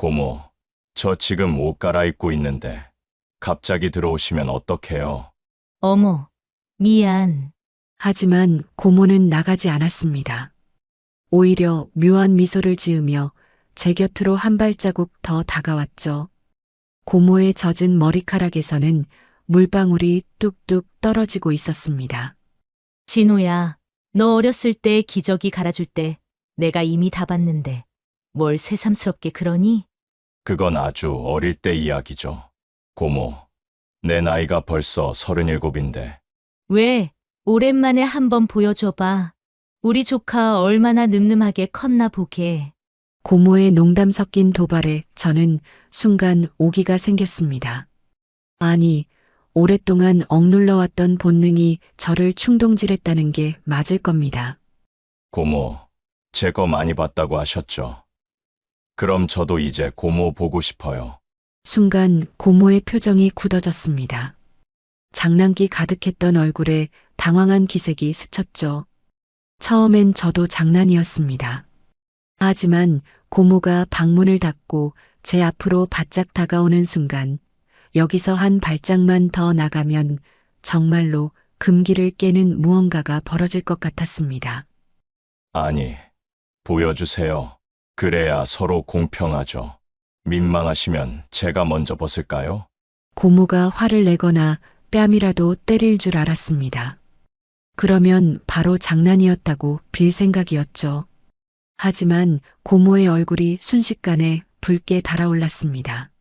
고모, 저 지금 옷 갈아입고 있는데 갑자기 들어오시면 어떡해요? 어머, 미안. 하지만 고모는 나가지 않았습니다. 오히려 묘한 미소를 지으며 제 곁으로 한 발자국 더 다가왔죠. 고모의 젖은 머리카락에서는 물방울이 뚝뚝 떨어지고 있었습니다. 진호야, 너 어렸을 때 기저귀 갈아줄 때 내가 이미 다 봤는데 뭘 새삼스럽게 그러니? 그건 아주 어릴 때 이야기죠. 고모, 내 나이가 벌써 37인데 왜? 오랜만에 한번 보여줘봐. 우리 조카 얼마나 늠름하게 컸나 보게. 고모의 농담 섞인 도발에 저는 순간 오기가 생겼습니다. 아니, 오랫동안 억눌러왔던 본능이 저를 충동질했다는 게 맞을 겁니다. 고모, 제 거 많이 봤다고 하셨죠? 그럼 저도 이제 고모 보고 싶어요. 순간 고모의 표정이 굳어졌습니다. 장난기 가득했던 얼굴에 당황한 기색이 스쳤죠. 처음엔 저도 장난이었습니다. 하지만 고모가 방문을 닫고 제 앞으로 바짝 다가오는 순간 여기서 한 발짝만 더 나가면 정말로 금기를 깨는 무언가가 벌어질 것 같았습니다. 아니, 보여주세요. 그래야 서로 공평하죠. 민망하시면 제가 먼저 벗을까요? 고모가 화를 내거나 뺨이라도 때릴 줄 알았습니다. 그러면 바로 장난이었다고 빌 생각이었죠. 하지만 고모의 얼굴이 순식간에 붉게 달아올랐습니다.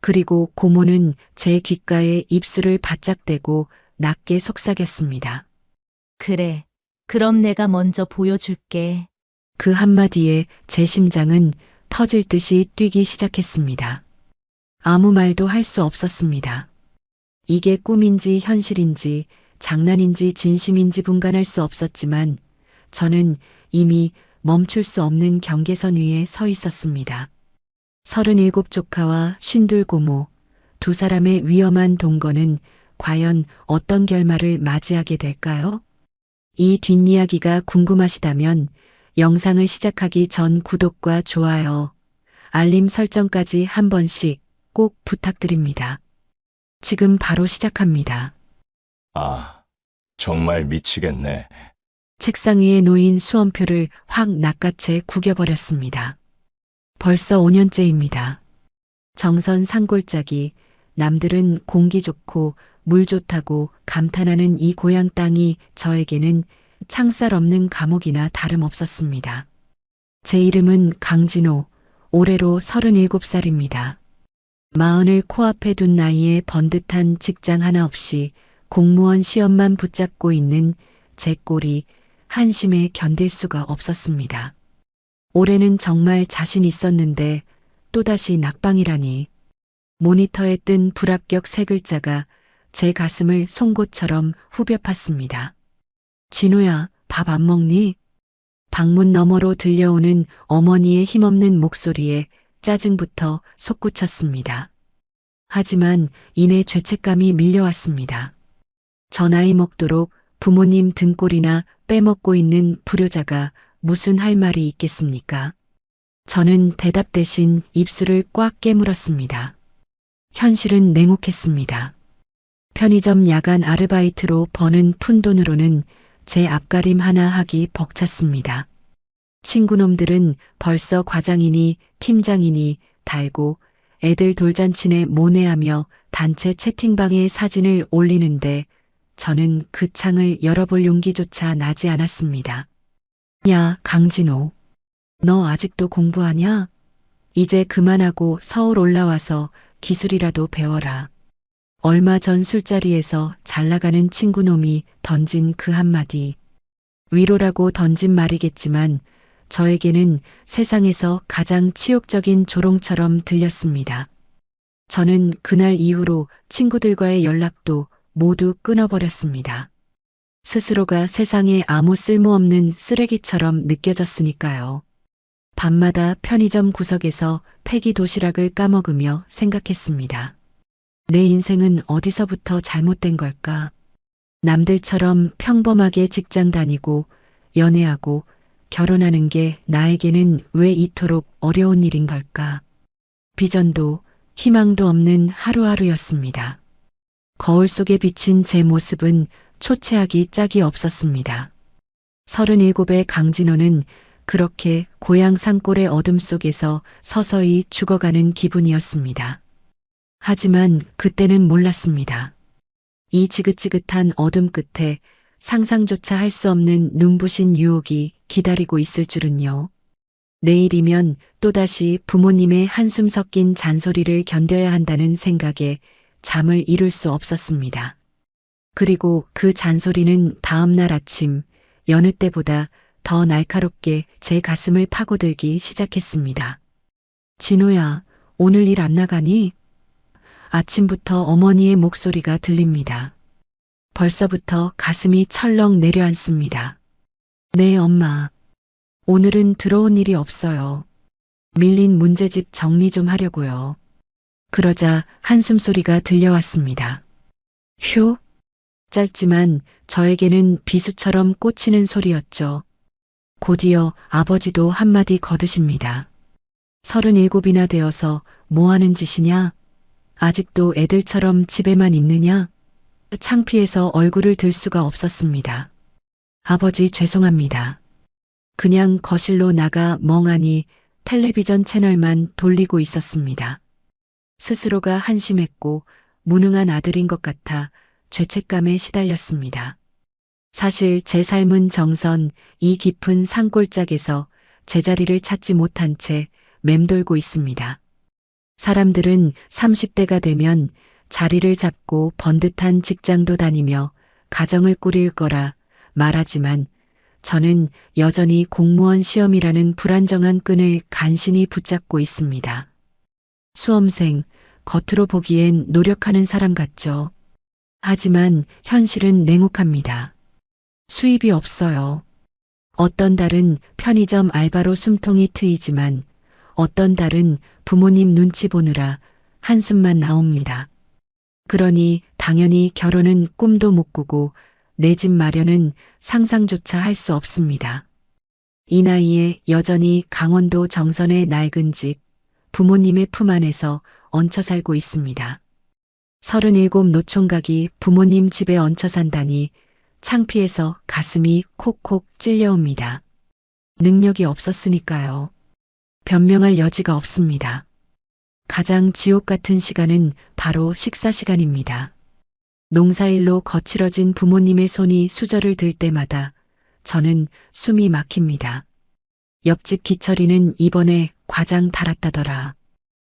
그리고 고모는 제 귓가에 입술을 바짝 대고 낮게 속삭였습니다. 그래, 그럼 내가 먼저 보여줄게. 그 한마디에 제 심장은 터질 듯이 뛰기 시작했습니다. 아무 말도 할 수 없었습니다. 이게 꿈인지 현실인지 장난인지 진심인지 분간할 수 없었지만 저는 이미 멈출 수 없는 경계선 위에 서 있었습니다. 37 조카와 52 고모, 두 사람의 위험한 동거는 과연 어떤 결말을 맞이하게 될까요? 이 뒷이야기가 궁금하시다면 영상을 시작하기 전 구독과 좋아요, 알림 설정까지 한 번씩 꼭 부탁드립니다. 지금 바로 시작합니다. 아, 정말 미치겠네. 책상 위에 놓인 수험표를 확 낚아채 구겨버렸습니다. 벌써 5년째입니다. 정선 산골짜기, 남들은 공기 좋고 물 좋다고 감탄하는 이 고향 땅이 저에게는 창살 없는 감옥이나 다름없었습니다. 제 이름은 강진호, 올해로 37살입니다. 마흔을 코앞에 둔 나이에 번듯한 직장 하나 없이 공무원 시험만 붙잡고 있는 제 꼴이 한심해 견딜 수가 없었습니다. 올해는 정말 자신 있었는데 또다시 낙방이라니. 모니터에 뜬 불합격 세 글자가 제 가슴을 송곳처럼 후벼 팠습니다. 진호야, 밥 안 먹니? 방문 너머로 들려오는 어머니의 힘없는 목소리에 짜증부터 솟구쳤습니다. 하지만 이내 죄책감이 밀려왔습니다. 저 나이 먹도록 부모님 등골이나 빼먹고 있는 불효자가 무슨 할 말이 있겠습니까? 저는 대답 대신 입술을 꽉 깨물었습니다. 현실은 냉혹했습니다. 편의점 야간 아르바이트로 버는 푼돈으로는 제 앞가림 하나 하기 벅찼습니다. 친구놈들은 벌써 과장이니 팀장이니 달고 애들 돌잔치네 모내하며 단체 채팅방에 사진을 올리는데 저는 그 창을 열어볼 용기조차 나지 않았습니다. 야, 강진호. 너 아직도 공부하냐? 이제 그만하고 서울 올라와서 기술이라도 배워라. 얼마 전 술자리에서 잘 나가는 친구놈이 던진 그 한마디. 위로라고 던진 말이겠지만 저에게는 세상에서 가장 치욕적인 조롱처럼 들렸습니다. 저는 그날 이후로 친구들과의 연락도 모두 끊어버렸습니다. 스스로가 세상에 아무 쓸모없는 쓰레기처럼 느껴졌으니까요. 밤마다 편의점 구석에서 폐기 도시락을 까먹으며 생각했습니다. 내 인생은 어디서부터 잘못된 걸까? 남들처럼 평범하게 직장 다니고 연애하고 결혼하는 게 나에게는 왜 이토록 어려운 일인 걸까? 비전도 희망도 없는 하루하루였습니다. 거울 속에 비친 제 모습은 초췌하기 짝이 없었습니다. 37의 강진호는 그렇게 고향 산골의 어둠 속에서 서서히 죽어가는 기분이었습니다. 하지만 그때는 몰랐습니다. 이 지긋지긋한 어둠 끝에 상상조차 할 수 없는 눈부신 유혹이 기다리고 있을 줄은요. 내일이면 또다시 부모님의 한숨 섞인 잔소리를 견뎌야 한다는 생각에 잠을 이룰 수 없었습니다. 그리고 그 잔소리는 다음날 아침 여느 때보다 더 날카롭게 제 가슴을 파고들기 시작했습니다. 진호야, 오늘 일 안 나가니? 아침부터 어머니의 목소리가 들립니다. 벌써부터 가슴이 철렁 내려앉습니다. 네, 엄마. 오늘은 들어온 일이 없어요. 밀린 문제집 정리 좀 하려고요. 그러자 한숨 소리가 들려왔습니다. 휴? 짧지만 저에게는 비수처럼 꽂히는 소리였죠. 곧이어 아버지도 한마디 거두십니다. 37이나 되어서 뭐 하는 짓이냐? 아직도 애들처럼 집에만 있느냐? 창피해서 얼굴을 들 수가 없었습니다. 아버지 죄송합니다. 그냥 거실로 나가 멍하니 텔레비전 채널만 돌리고 있었습니다. 스스로가 한심했고 무능한 아들인 것 같아 죄책감에 시달렸습니다. 사실 제 삶은 정선 이 깊은 산골짜기에서 제자리를 찾지 못한 채 맴돌고 있습니다. 사람들은 30대가 되면 자리를 잡고 번듯한 직장도 다니며 가정을 꾸릴 거라 말하지만 저는 여전히 공무원 시험이라는 불안정한 끈을 간신히 붙잡고 있습니다. 수험생, 겉으로 보기엔 노력하는 사람 같죠. 하지만 현실은 냉혹합니다. 수입이 없어요. 어떤 달은 편의점 알바로 숨통이 트이지만 어떤 달은 부모님 눈치 보느라 한숨만 나옵니다. 그러니 당연히 결혼은 꿈도 못 꾸고 내 집 마련은 상상조차 할 수 없습니다. 이 나이에 여전히 강원도 정선의 낡은 집, 부모님의 품 안에서 얹혀 살고 있습니다. 37 노총각이 부모님 집에 얹혀 산다니 창피해서 가슴이 콕콕 찔려옵니다. 능력이 없었으니까요. 변명할 여지가 없습니다. 가장 지옥 같은 시간은 바로 식사 시간입니다. 농사일로 거칠어진 부모님의 손이 수저를 들 때마다 저는 숨이 막힙니다. 옆집 기철이는 이번에 과장 달았다더라.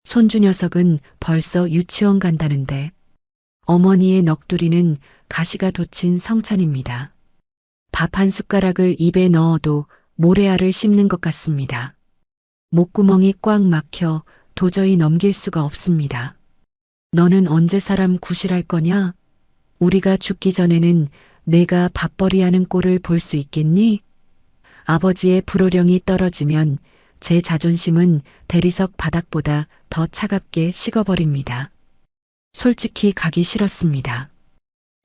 손주 녀석은 벌써 유치원 간다는데 어머니의 넋두리는 가시가 돋친 성찬입니다. 밥 한 숟가락을 입에 넣어도 모래알을 씹는 것 같습니다. 목구멍이 꽉 막혀 도저히 넘길 수가 없습니다. 너는 언제 사람 구실할 거냐? 우리가 죽기 전에는 내가 밥벌이하는 꼴을 볼 수 있겠니? 아버지의 불호령이 떨어지면 제 자존심은 대리석 바닥보다 더 차갑게 식어버립니다. 솔직히 가기 싫었습니다.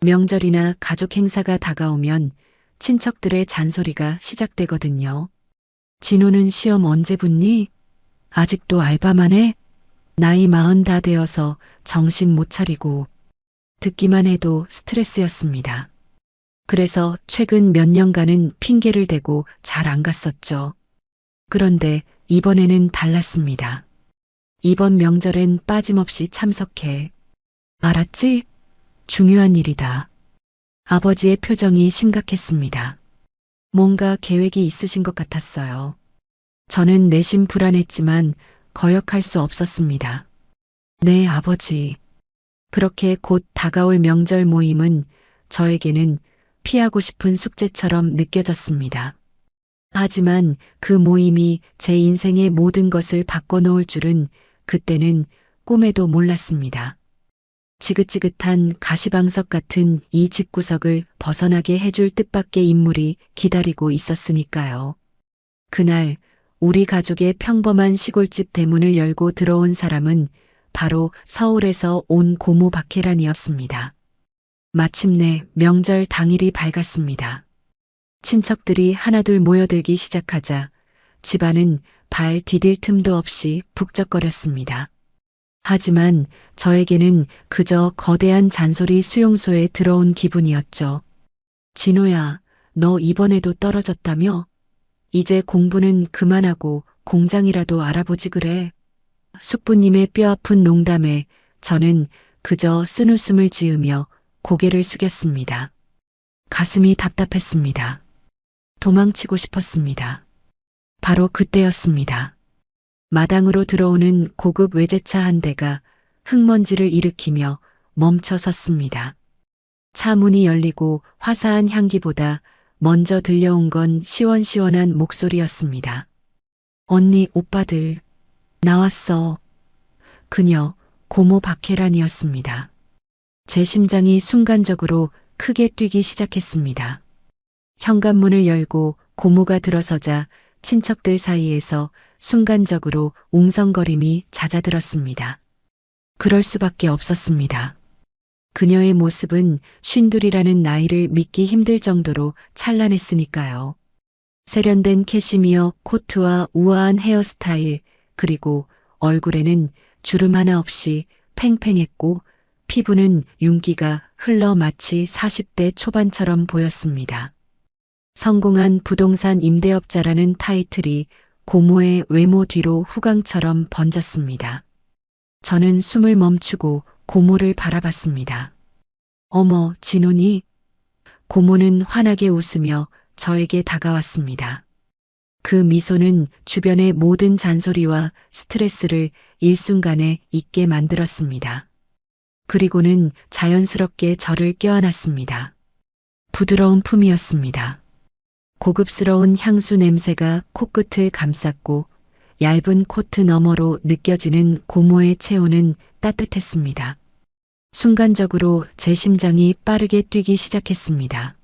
명절이나 가족 행사가 다가오면 친척들의 잔소리가 시작되거든요. 진호는 시험 언제 붙니? 아직도 알바만 해? 나이 40 다 되어서 정신 못 차리고 듣기만 해도 스트레스였습니다. 그래서 최근 몇 년간은 핑계를 대고 잘 안 갔었죠. 그런데 이번에는 달랐습니다. 이번 명절엔 빠짐없이 참석해. 알았지? 중요한 일이다. 아버지의 표정이 심각했습니다. 뭔가 계획이 있으신 것 같았어요. 저는 내심 불안했지만 거역할 수 없었습니다. 네, 아버지. 그렇게 곧 다가올 명절 모임은 저에게는 피하고 싶은 숙제처럼 느껴졌습니다. 하지만 그 모임이 제 인생의 모든 것을 바꿔놓을 줄은 그때는 꿈에도 몰랐습니다. 지긋지긋한 가시방석 같은 이 집구석을 벗어나게 해줄 뜻밖의 인물이 기다리고 있었으니까요. 그날 우리 가족의 평범한 시골집 대문을 열고 들어온 사람은 바로 서울에서 온 고모 박혜란이었습니다. 마침내 명절 당일이 밝았습니다. 친척들이 하나둘 모여들기 시작하자 집안은 발 디딜 틈도 없이 북적거렸습니다. 하지만 저에게는 그저 거대한 잔소리 수용소에 들어온 기분이었죠. 진호야, 너 이번에도 떨어졌다며? 이제 공부는 그만하고 공장이라도 알아보지 그래. 숙부님의 뼈아픈 농담에 저는 그저 쓴웃음을 지으며 고개를 숙였습니다. 가슴이 답답했습니다. 도망치고 싶었습니다. 바로 그때였습니다. 마당으로 들어오는 고급 외제차 한 대가 흙먼지를 일으키며 멈춰 섰습니다. 차 문이 열리고 화사한 향기보다 먼저 들려온 건 시원시원한 목소리였습니다. 언니, 오빠들, 나왔어. 그녀, 고모 박혜란이었습니다. 제 심장이 순간적으로 크게 뛰기 시작했습니다. 현관문을 열고 고모가 들어서자 친척들 사이에서 순간적으로 웅성거림이 잦아들었습니다. 그럴 수밖에 없었습니다. 그녀의 모습은 쉰둘이라는 나이를 믿기 힘들 정도로 찬란했으니까요. 세련된 캐시미어 코트와 우아한 헤어스타일, 그리고 얼굴에는 주름 하나 없이 팽팽했고 피부는 윤기가 흘러 마치 40대 초반처럼 보였습니다. 성공한 부동산 임대업자라는 타이틀이 고모의 외모 뒤로 후광처럼 번졌습니다. 저는 숨을 멈추고 고모를 바라봤습니다. 어머, 진훈이? 고모는 환하게 웃으며 저에게 다가왔습니다. 그 미소는 주변의 모든 잔소리와 스트레스를 일순간에 잊게 만들었습니다. 그리고는 자연스럽게 저를 껴안았습니다. 부드러운 품이었습니다. 고급스러운 향수 냄새가 코끝을 감쌌고 얇은 코트 너머로 느껴지는 고모의 체온은 따뜻했습니다. 순간적으로 제 심장이 빠르게 뛰기 시작했습니다.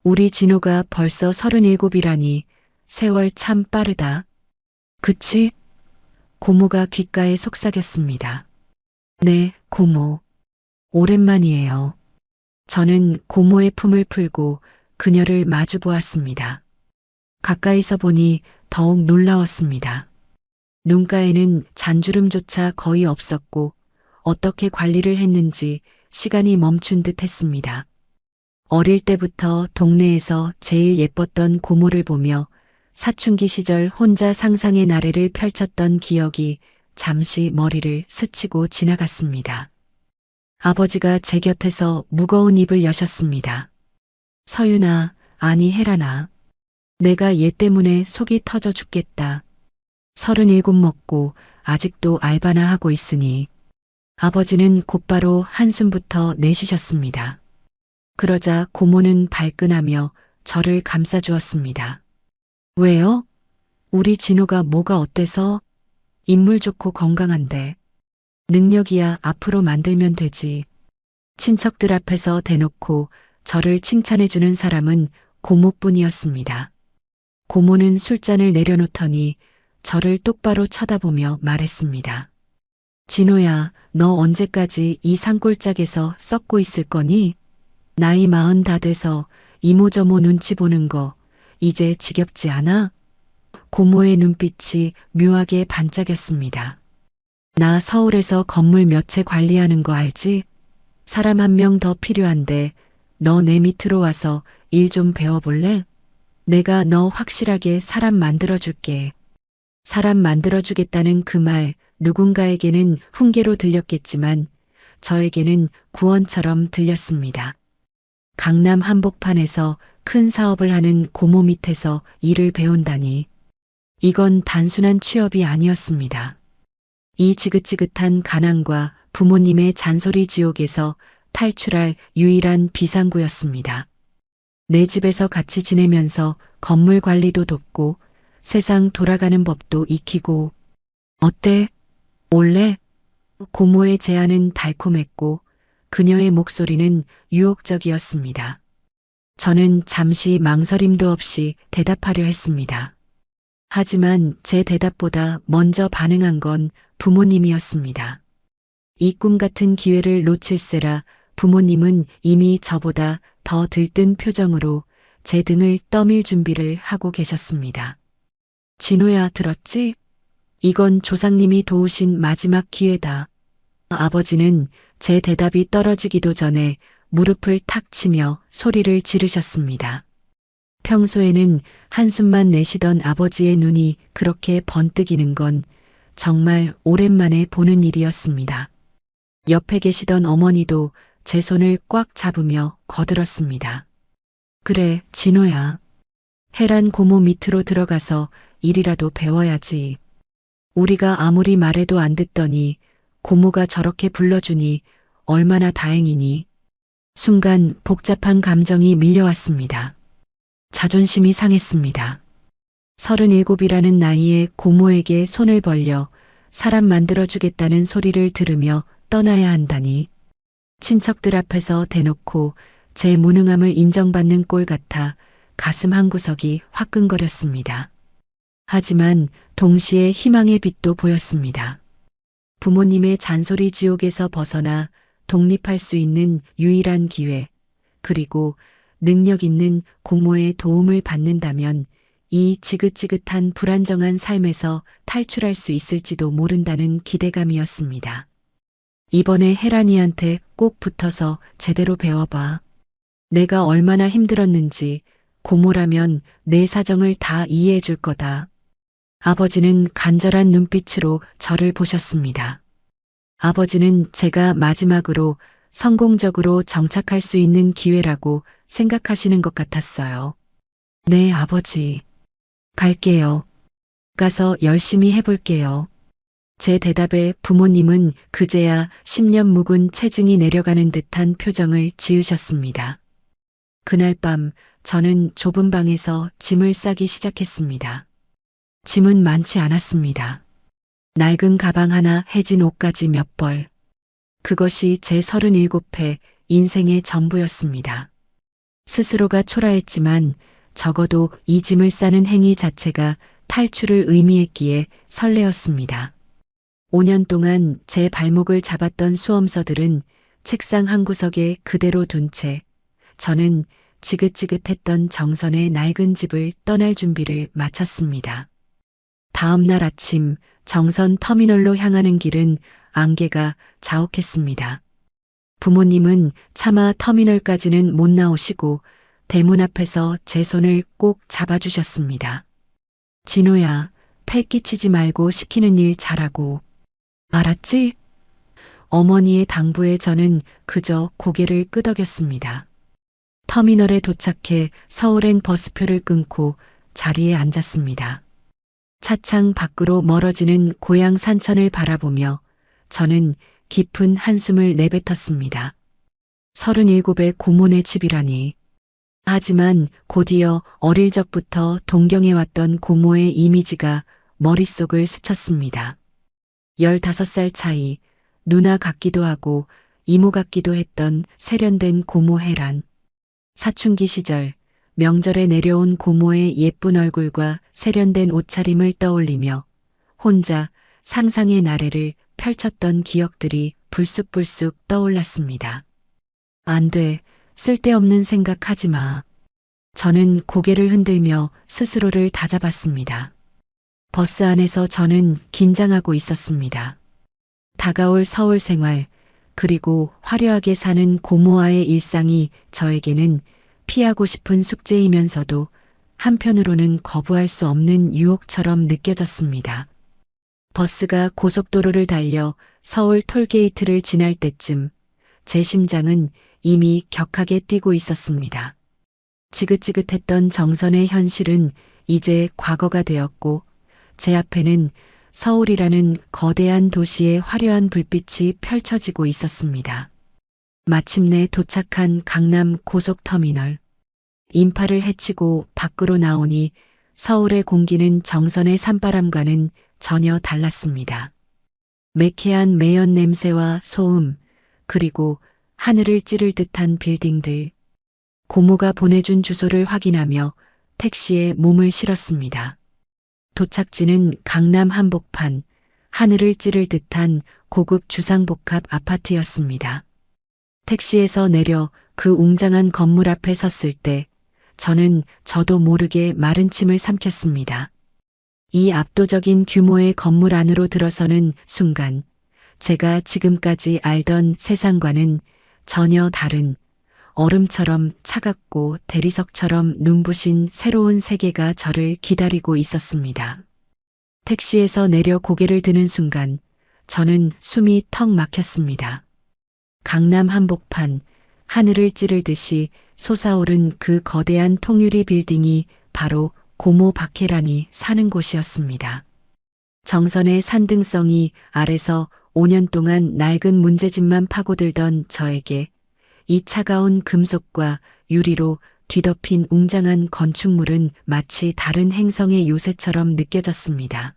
우리 진호가 벌써 37이라니 세월 참 빠르다. 그치? 고모가 귓가에 속삭였습니다. 네, 고모. 오랜만이에요. 저는 고모의 품을 풀고 그녀를 마주 보았습니다. 가까이서 보니 더욱 놀라웠습니다. 눈가에는 잔주름조차 거의 없었고 어떻게 관리를 했는지 시간이 멈춘 듯 했습니다. 어릴 때부터 동네에서 제일 예뻤던 고모를 보며 사춘기 시절 혼자 상상의 나래를 펼쳤던 기억이 잠시 머리를 스치고 지나갔습니다. 아버지가 제 곁에서 무거운 입을 여셨습니다. 서윤아, 아니 혜란아. 내가 얘 때문에 속이 터져 죽겠다. 37 먹고 아직도 알바나 하고 있으니. 아버지는 곧바로 한숨부터 내쉬셨습니다. 그러자 고모는 발끈하며 저를 감싸주었습니다. 왜요? 우리 진호가 뭐가 어때서? 인물 좋고 건강한데. 능력이야 앞으로 만들면 되지. 친척들 앞에서 대놓고 저를 칭찬해주는 사람은 고모뿐이었습니다. 고모는 술잔을 내려놓더니 저를 똑바로 쳐다보며 말했습니다. 진호야, 너 언제까지 이 산골짜기에서 썩고 있을 거니? 나이 40 다 돼서 이모저모 눈치 보는 거 이제 지겹지 않아? 고모의 눈빛이 묘하게 반짝였습니다. 나 서울에서 건물 몇 채 관리하는 거 알지? 사람 한 명 더 필요한데 너 내 밑으로 와서 일 좀 배워볼래? 내가 너 확실하게 사람 만들어줄게. 사람 만들어주겠다는 그 말 누군가에게는 훈계로 들렸겠지만 저에게는 구원처럼 들렸습니다. 강남 한복판에서 큰 사업을 하는 고모 밑에서 일을 배운다니. 이건 단순한 취업이 아니었습니다. 이 지긋지긋한 가난과 부모님의 잔소리 지옥에서 탈출할 유일한 비상구였습니다. 내 집에서 같이 지내면서 건물 관리도 돕고 세상 돌아가는 법도 익히고. 어때? 올래? 고모의 제안은 달콤했고 그녀의 목소리는 유혹적이었습니다. 저는 잠시 망설임도 없이 대답하려 했습니다. 하지만 제 대답보다 먼저 반응한 건 부모님이었습니다. 이 꿈 같은 기회를 놓칠세라 부모님은 이미 저보다 더 들뜬 표정으로 제 등을 떠밀 준비를 하고 계셨습니다. 진호야, 들었지? 이건 조상님이 도우신 마지막 기회다. 아버지는 제 대답이 떨어지기도 전에 무릎을 탁 치며 소리를 지르셨습니다. 평소에는 한숨만 내쉬던 아버지의 눈이 그렇게 번뜩이는 건 정말 오랜만에 보는 일이었습니다. 옆에 계시던 어머니도 제 손을 꽉 잡으며 거들었습니다. 그래, 진호야. 혜란 고모 밑으로 들어가서 일이라도 배워야지. 우리가 아무리 말해도 안 듣더니 고모가 저렇게 불러주니 얼마나 다행이니. 순간 복잡한 감정이 밀려왔습니다. 자존심이 상했습니다. 37이라는 나이에 고모에게 손을 벌려 사람 만들어주겠다는 소리를 들으며 떠나야 한다니. 친척들 앞에서 대놓고 제 무능함을 인정받는 꼴 같아 가슴 한구석이 화끈거렸습니다. 하지만 동시에 희망의 빛도 보였습니다. 부모님의 잔소리 지옥에서 벗어나 독립할 수 있는 유일한 기회, 그리고 능력 있는 고모의 도움을 받는다면 이 지긋지긋한 불안정한 삶에서 탈출할 수 있을지도 모른다는 기대감이었습니다. 이번에 혜란이한테 꼭 붙어서 제대로 배워봐. 내가 얼마나 힘들었는지 고모라면 내 사정을 다 이해해 줄 거다. 아버지는 간절한 눈빛으로 저를 보셨습니다. 아버지는 제가 마지막으로 성공적으로 정착할 수 있는 기회라고 생각하시는 것 같았어요. 네, 아버지. 갈게요. 가서 열심히 해볼게요. 제 대답에 부모님은 그제야 10년 묵은 체증이 내려가는 듯한 표정을 지으셨습니다. 그날 밤 저는 좁은 방에서 짐을 싸기 시작했습니다. 짐은 많지 않았습니다. 낡은 가방 하나, 해진 옷까지 몇 벌. 그것이 제 37회 인생의 전부였습니다. 스스로가 초라했지만 적어도 이 짐을 싸는 행위 자체가 탈출을 의미했기에 설레었습니다. 5년 동안 제 발목을 잡았던 수험서들은 책상 한 구석에 그대로 둔 채 저는 지긋지긋했던 정선의 낡은 집을 떠날 준비를 마쳤습니다. 다음 날 아침 정선 터미널로 향하는 길은 안개가 자욱했습니다. 부모님은 차마 터미널까지는 못 나오시고 대문 앞에서 제 손을 꼭 잡아주셨습니다. 진호야, 패 끼치지 말고 시키는 일 잘하고. 알았지? 어머니의 당부에 저는 그저 고개를 끄덕였습니다. 터미널에 도착해 서울행 버스표를 끊고 자리에 앉았습니다. 차창 밖으로 멀어지는 고향 산천을 바라보며 저는 깊은 한숨을 내뱉었습니다. 37의 고모네 집이라니. 하지만 곧이어 어릴 적부터 동경해왔던 고모의 이미지가 머릿속을 스쳤습니다. 15살 차이, 누나 같기도 하고 이모 같기도 했던 세련된 고모 혜란. 사춘기 시절, 명절에 내려온 고모의 예쁜 얼굴과 세련된 옷차림을 떠올리며 혼자 상상의 나래를 펼쳤던 기억들이 불쑥불쑥 떠올랐습니다. 안 돼, 쓸데없는 생각하지 마. 저는 고개를 흔들며 스스로를 다잡았습니다. 버스 안에서 저는 긴장하고 있었습니다. 다가올 서울 생활, 그리고 화려하게 사는 고모와의 일상이 저에게는 피하고 싶은 숙제이면서도 한편으로는 거부할 수 없는 유혹처럼 느껴졌습니다. 버스가 고속도로를 달려 서울 톨게이트를 지날 때쯤 제 심장은 이미 격하게 뛰고 있었습니다. 지긋지긋했던 정선의 현실은 이제 과거가 되었고 제 앞에는 서울이라는 거대한 도시의 화려한 불빛이 펼쳐지고 있었습니다. 마침내 도착한 강남 고속터미널. 인파를 헤치고 밖으로 나오니 서울의 공기는 정선의 산바람과는 전혀 달랐습니다. 매캐한 매연 냄새와 소음, 그리고 하늘을 찌를 듯한 빌딩들. 고모가 보내준 주소를 확인하며 택시에 몸을 실었습니다. 도착지는 강남 한복판, 하늘을 찌를 듯한 고급 주상복합 아파트였습니다. 택시에서 내려 그 웅장한 건물 앞에 섰을 때 저는 저도 모르게 마른 침을 삼켰습니다. 이 압도적인 규모의 건물 안으로 들어서는 순간 제가 지금까지 알던 세상과는 전혀 다른 얼음처럼 차갑고 대리석처럼 눈부신 새로운 세계가 저를 기다리고 있었습니다. 택시에서 내려 고개를 드는 순간 저는 숨이 턱 막혔습니다. 강남 한복판, 하늘을 찌르듯이 솟아오른 그 거대한 통유리 빌딩이 바로 고모 박혜란이 사는 곳이었습니다. 정선의 산등성이 아래서 5년 동안 낡은 문제집만 파고들던 저에게 이 차가운 금속과 유리로 뒤덮인 웅장한 건축물은 마치 다른 행성의 요새처럼 느껴졌습니다.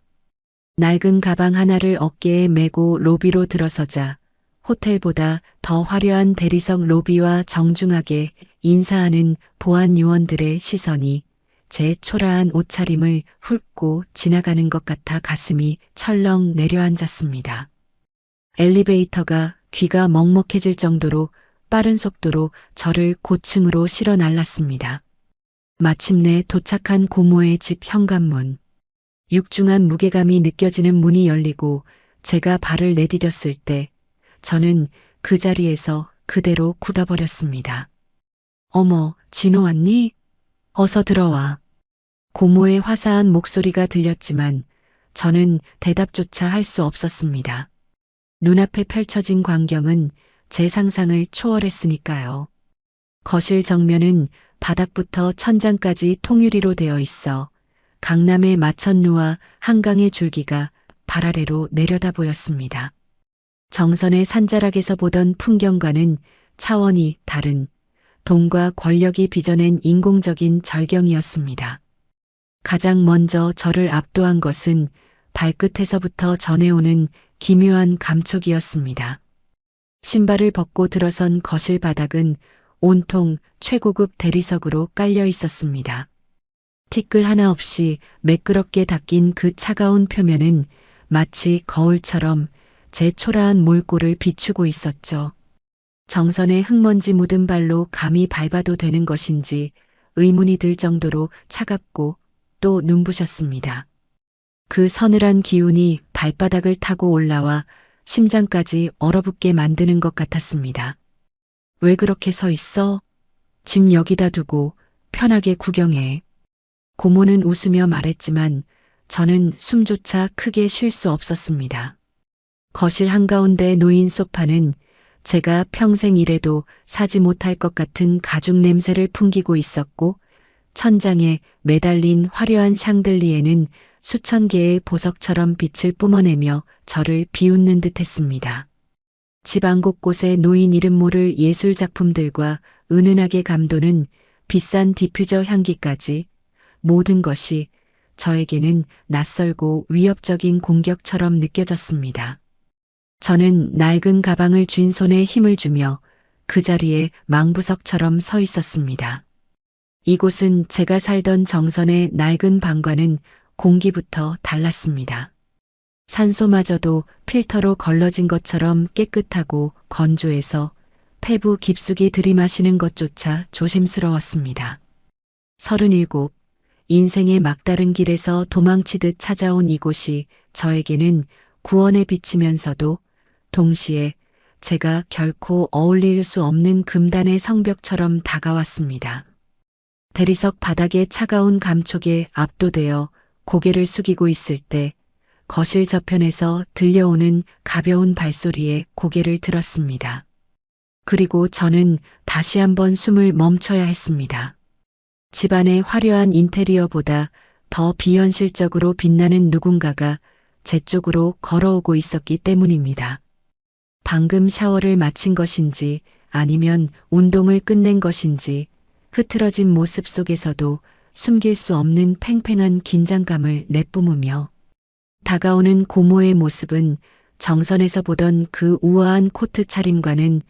낡은 가방 하나를 어깨에 메고 로비로 들어서자 호텔보다 더 화려한 대리석 로비와 정중하게 인사하는 보안 요원들의 시선이 제 초라한 옷차림을 훑고 지나가는 것 같아 가슴이 철렁 내려앉았습니다. 엘리베이터가 귀가 먹먹해질 정도로 빠른 속도로 저를 고층으로 실어 날랐습니다. 마침내 도착한 고모의 집 현관문. 육중한 무게감이 느껴지는 문이 열리고 제가 발을 내디뎠을 때 저는 그 자리에서 그대로 굳어버렸습니다. 어머, 진호 왔니? 어서 들어와. 고모의 화사한 목소리가 들렸지만 저는 대답조차 할 수 없었습니다. 눈앞에 펼쳐진 광경은 제 상상을 초월했으니까요. 거실 정면은 바닥부터 천장까지 통유리로 되어 있어 강남의 마천루와 한강의 줄기가 발 아래로 내려다 보였습니다. 정선의 산자락에서 보던 풍경과는 차원이 다른 돈과 권력이 빚어낸 인공적인 절경이었습니다. 가장 먼저 저를 압도한 것은 발끝에서부터 전해오는 기묘한 감촉이었습니다. 신발을 벗고 들어선 거실 바닥은 온통 최고급 대리석으로 깔려 있었습니다. 티끌 하나 없이 매끄럽게 닦인 그 차가운 표면은 마치 거울처럼 제 초라한 몰골을 비추고 있었죠. 정선의 흙먼지 묻은 발로 감히 밟아도 되는 것인지 의문이 들 정도로 차갑고 또 눈부셨습니다. 그 서늘한 기운이 발바닥을 타고 올라와 심장까지 얼어붙게 만드는 것 같았습니다. 왜 그렇게 서 있어? 짐 여기다 두고 편하게 구경해. 고모는 웃으며 말했지만 저는 숨조차 크게 쉴 수 없었습니다. 거실 한가운데 놓인 소파는 제가 평생 일해도 사지 못할 것 같은 가죽 냄새를 풍기고 있었고 천장에 매달린 화려한 샹들리에는 수천 개의 보석처럼 빛을 뿜어내며 저를 비웃는 듯했습니다. 집안 곳곳에 놓인 이름 모를 예술 작품들과 은은하게 감도는 비싼 디퓨저 향기까지 모든 것이 저에게는 낯설고 위협적인 공격처럼 느껴졌습니다. 저는 낡은 가방을 쥔 손에 힘을 주며 그 자리에 망부석처럼 서 있었습니다. 이곳은 제가 살던 정선의 낡은 방과는 공기부터 달랐습니다. 산소마저도 필터로 걸러진 것처럼 깨끗하고 건조해서 폐부 깊숙이 들이마시는 것조차 조심스러웠습니다. 37, 인생의 막다른 길에서 도망치듯 찾아온 이곳이 저에게는 구원에 비치면서도 동시에 제가 결코 어울릴 수 없는 금단의 성벽처럼 다가왔습니다. 대리석 바닥의 차가운 감촉에 압도되어 고개를 숙이고 있을 때 거실 저편에서 들려오는 가벼운 발소리에 고개를 들었습니다. 그리고 저는 다시 한번 숨을 멈춰야 했습니다. 집안의 화려한 인테리어보다 더 비현실적으로 빛나는 누군가가 제 쪽으로 걸어오고 있었기 때문입니다. 방금 샤워를 마친 것인지 아니면 운동을 끝낸 것인지 흐트러진 모습 속에서도 숨길 수 없는 팽팽한 긴장감을 내뿜으며 다가오는 고모의 모습은 정선에서 보던 그 우아한 코트 차림과는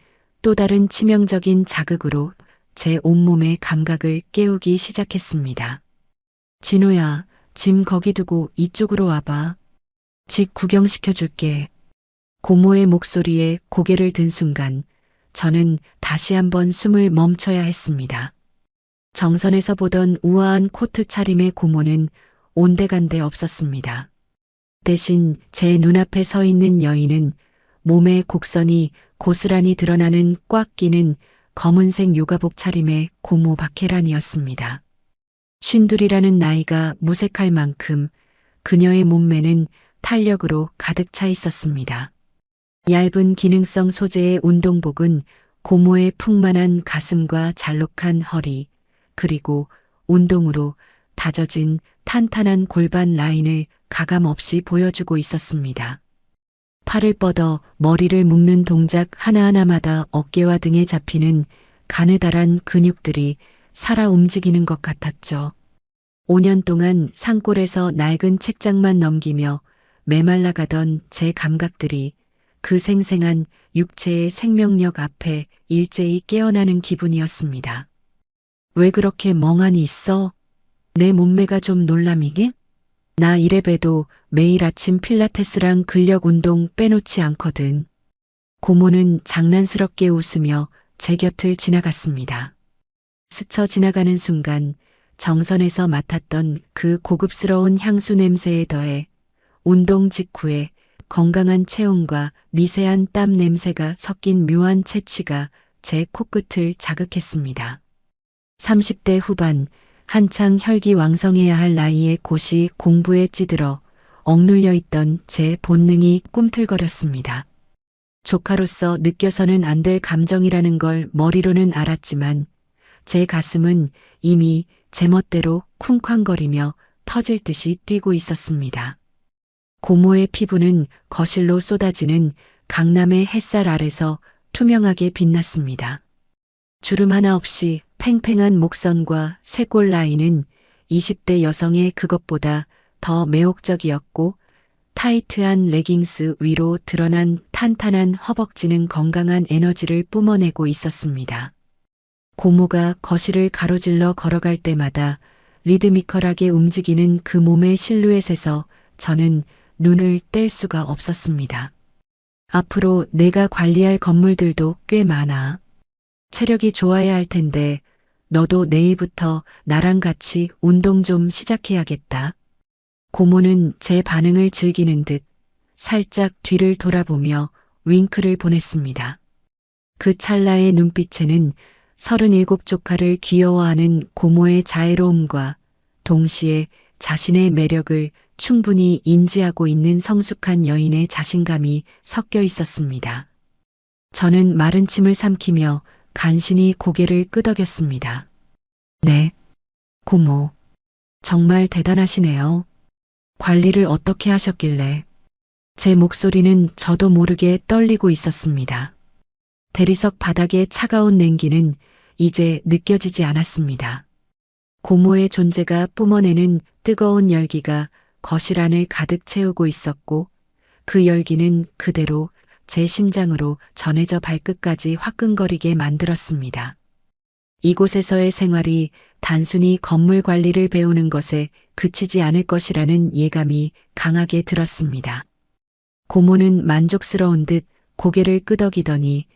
또 다른 치명적인 자극으로 제 온몸의 감각을 깨우기 시작했습니다. 진호야, 짐 거기 두고 이쪽으로 와봐. 집 구경시켜줄게. 고모의 목소리에 고개를 든 순간 저는 다시 한번 숨을 멈춰야 했습니다. 정선에서 보던 우아한 코트 차림의 고모는 온데간데 없었습니다. 대신 제 눈앞에 서 있는 여인은 몸의 곡선이 고스란히 드러나는 꽉 끼는 검은색 요가복 차림의 고모 박혜란이었습니다. 쉰둘이라는 나이가 무색할 만큼 그녀의 몸매는 탄력으로 가득 차 있었습니다. 얇은 기능성 소재의 운동복은 고모의 풍만한 가슴과 잘록한 허리, 그리고 운동으로 다져진 탄탄한 골반 라인을 가감없이 보여주고 있었습니다. 팔을 뻗어 머리를 묶는 동작 하나하나마다 어깨와 등에 잡히는 가느다란 근육들이 살아 움직이는 것 같았죠. 5년 동안 산골에서 낡은 책장만 넘기며 메말라가던 제 감각들이 그 생생한 육체의 생명력 앞에 일제히 깨어나는 기분이었습니다. 왜 그렇게 멍하니 있어? 내 몸매가 좀 놀람이게? 나 이래봬도 매일 아침 필라테스랑 근력 운동 빼놓지 않거든. 고모는 장난스럽게 웃으며 제 곁을 지나갔습니다. 스쳐 지나가는 순간 정선에서 맡았던 그 고급스러운 향수 냄새에 더해 운동 직후에 건강한 체온과 미세한 땀 냄새가 섞인 묘한 채취가 제 코끝을 자극했습니다. 30대 후반, 한창 혈기왕성해야 할 나이에 곧이 공부에 찌들어 억눌려 있던 제 본능이 꿈틀거렸습니다. 조카로서 느껴서는 안 될 감정이라는 걸 머리로는 알았지만 제 가슴은 이미 제멋대로 쿵쾅거리며 터질 듯이 뛰고 있었습니다. 고모의 피부는 거실로 쏟아지는 강남의 햇살 아래서 투명하게 빛났습니다. 주름 하나 없이 팽팽한 목선과 쇄골 라인은 20대 여성의 그것보다 더 매혹적이었고 타이트한 레깅스 위로 드러난 탄탄한 허벅지는 건강한 에너지를 뿜어내고 있었습니다. 고모가 거실을 가로질러 걸어갈 때마다 리드미컬하게 움직이는 그 몸의 실루엣에서 저는 눈을 뗄 수가 없었습니다. 앞으로 내가 관리할 건물들도 꽤 많아. 체력이 좋아야 할 텐데 너도 내일부터 나랑 같이 운동 좀 시작해야겠다. 고모는 제 반응을 즐기는 듯 살짝 뒤를 돌아보며 윙크를 보냈습니다. 그 찰나의 눈빛에는 37 조카를 귀여워하는 고모의 자애로움과 동시에 자신의 매력을 충분히 인지하고 있는 성숙한 여인의 자신감이 섞여 있었습니다. 저는 마른 침을 삼키며 간신히 고개를 끄덕였습니다. 네, 고모. 정말 대단하시네요. 관리를 어떻게 하셨길래. 제 목소리는 저도 모르게 떨리고 있었습니다. 대리석 바닥의 차가운 냉기는 이제 느껴지지 않았습니다. 고모의 존재가 뿜어내는 뜨거운 열기가 거실 안을 가득 채우고 있었고 그 열기는 그대로 제 심장으로 전해져 발끝까지 화끈거리게 만들었습니다. 이곳에서의 생활이 단순히 건물 관리를 배우는 것에 그치지 않을 것이라는 예감이 강하게 들었습니다. 고모는 만족스러운 듯 고개를 끄덕이더니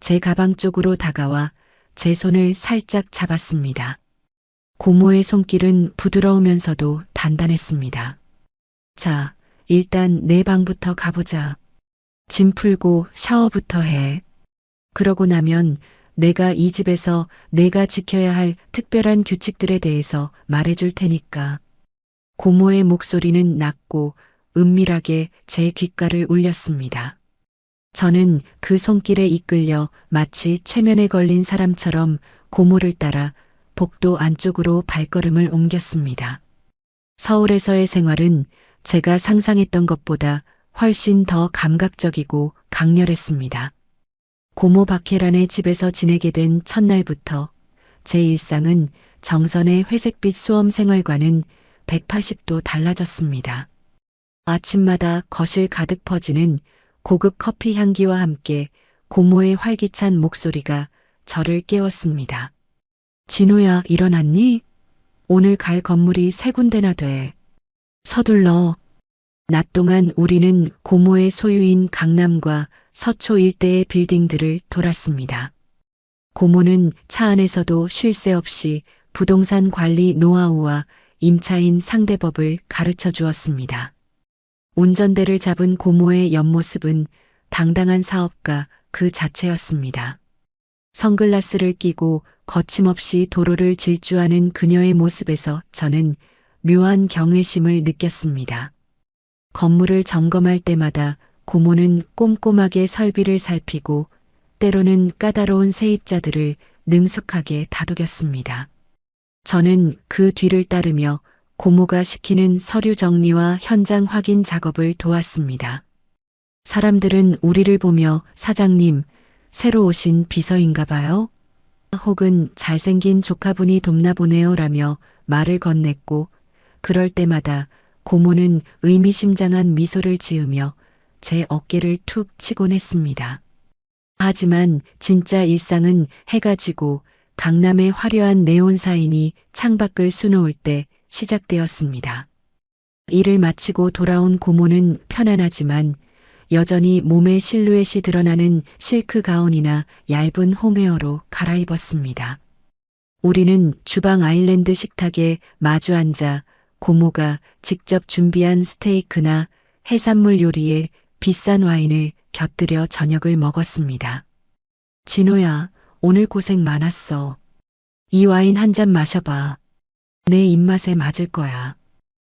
제 가방 쪽으로 다가와 제 손을 살짝 잡았습니다. 고모의 손길은 부드러우면서도 단단했습니다. 자, 일단 내 방부터 가보자. 짐 풀고 샤워부터 해. 그러고 나면 내가 이 집에서 내가 지켜야 할 특별한 규칙들에 대해서 말해줄 테니까. 고모의 목소리는 낮고 은밀하게 제 귓가를 울렸습니다. 저는 그 손길에 이끌려 마치 최면에 걸린 사람처럼 고모를 따라 복도 안쪽으로 발걸음을 옮겼습니다. 서울에서의 생활은 제가 상상했던 것보다 훨씬 더 감각적이고 강렬했습니다. 고모 박혜란의 집에서 지내게 된 첫날부터 제 일상은 정선의 회색빛 수험 생활과는 180도 달라졌습니다. 아침마다 거실 가득 퍼지는 고급 커피 향기와 함께 고모의 활기찬 목소리가 저를 깨웠습니다. 진호야, 일어났니? 오늘 갈 건물이 3군데나 돼. 서둘러. 낮 동안 우리는 고모의 소유인 강남과 서초 일대의 빌딩들을 돌았습니다. 고모는 차 안에서도 쉴 새 없이 부동산 관리 노하우와 임차인 상대법을 가르쳐 주었습니다. 운전대를 잡은 고모의 옆모습은 당당한 사업가 그 자체였습니다. 선글라스를 끼고 거침없이 도로를 질주하는 그녀의 모습에서 저는 묘한 경외심을 느꼈습니다. 건물을 점검할 때마다 고모는 꼼꼼하게 설비를 살피고 때로는 까다로운 세입자들을 능숙하게 다독였습니다. 저는 그 뒤를 따르며 고모가 시키는 서류 정리와 현장 확인 작업을 도왔습니다. 사람들은 우리를 보며 사장님, 새로 오신 비서인가 봐요? 혹은 잘생긴 조카분이 돕나 보네요 라며 말을 건넸고 그럴 때마다 고모는 의미심장한 미소를 지으며 제 어깨를 툭 치곤 했습니다. 하지만 진짜 일상은 해가 지고 강남의 화려한 네온 사인이 창밖을 수놓을 때 시작되었습니다. 일을 마치고 돌아온 고모는 편안하지만 여전히 몸의 실루엣이 드러나는 실크 가운이나 얇은 홈웨어로 갈아입었습니다. 우리는 주방 아일랜드 식탁에 마주 앉아 고모가 직접 준비한 스테이크나 해산물 요리에 비싼 와인을 곁들여 저녁을 먹었습니다. 진호야, 오늘 고생 많았어. 이 와인 한 잔 마셔봐. 내 입맛에 맞을 거야.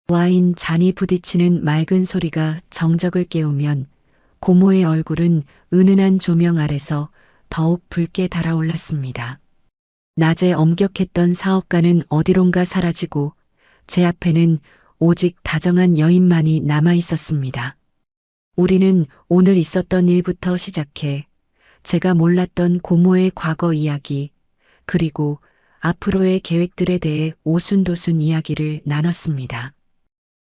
와인 잔이 부딪히는 맑은 소리가 정적을 깨우면 고모의 얼굴은 은은한 조명 아래서 더욱 붉게 달아올랐습니다. 낮에 엄격했던 사업가는 어디론가 사라지고 제 앞에는 오직 다정한 여인만이 남아 있었습니다. 우리는 오늘 있었던 일부터 시작해 제가 몰랐던 고모의 과거 이야기, 그리고 앞으로의 계획들에 대해 오순도순 이야기를 나눴습니다.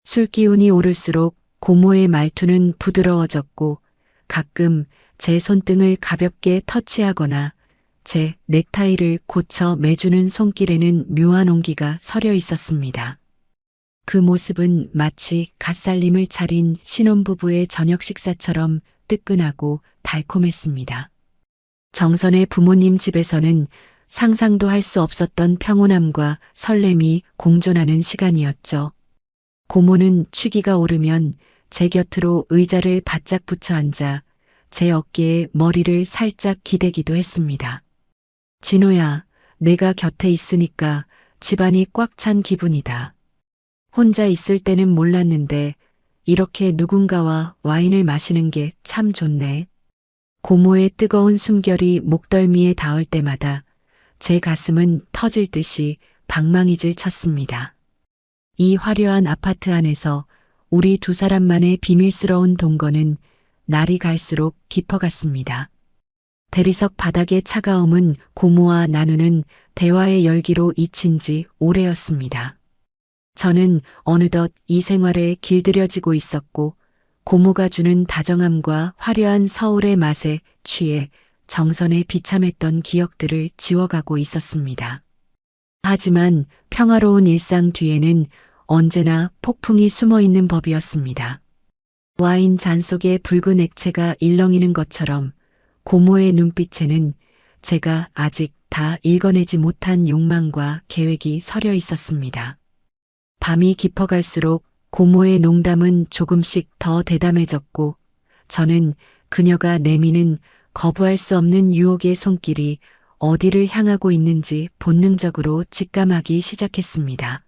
술 기운이 오를수록 고모의 말투는 부드러워졌고 가끔 제 손등을 가볍게 터치하거나 제 넥타이를 고쳐 매주는 손길에는 묘한 온기가 서려 있었습니다. 그 모습은 마치 갓살림을 차린 신혼부부의 저녁 식사처럼 뜨끈하고 달콤했습니다. 정선의 부모님 집에서는 상상도 할 수 없었던 평온함과 설렘이 공존하는 시간이었죠. 고모는 취기가 오르면 제 곁으로 의자를 바짝 붙여 앉아 제 어깨에 머리를 살짝 기대기도 했습니다. 진호야, 내가 곁에 있으니까 집안이 꽉 찬 기분이다. 혼자 있을 때는 몰랐는데 이렇게 누군가와 와인을 마시는 게 참 좋네. 고모의 뜨거운 숨결이 목덜미에 닿을 때마다 제 가슴은 터질 듯이 방망이질 쳤습니다. 이 화려한 아파트 안에서 우리 두 사람만의 비밀스러운 동거는 날이 갈수록 깊어갔습니다. 대리석 바닥의 차가움은 고모와 나누는 대화의 열기로 잊힌 지 오래였습니다. 저는 어느덧 이 생활에 길들여지고 있었고 고모가 주는 다정함과 화려한 서울의 맛에 취해 정선에 비참했던 기억들을 지워가고 있었습니다. 하지만 평화로운 일상 뒤에는 언제나 폭풍이 숨어 있는 법이었습니다. 와인 잔 속에 붉은 액체가 일렁이는 것처럼 고모의 눈빛에는 제가 아직 다 읽어내지 못한 욕망과 계획이 서려 있었습니다. 밤이 깊어갈수록 고모의 농담은 조금씩 더 대담해졌고 저는 그녀가 내미는 거부할 수 없는 유혹의 손길이 어디를 향하고 있는지 본능적으로 직감하기 시작했습니다.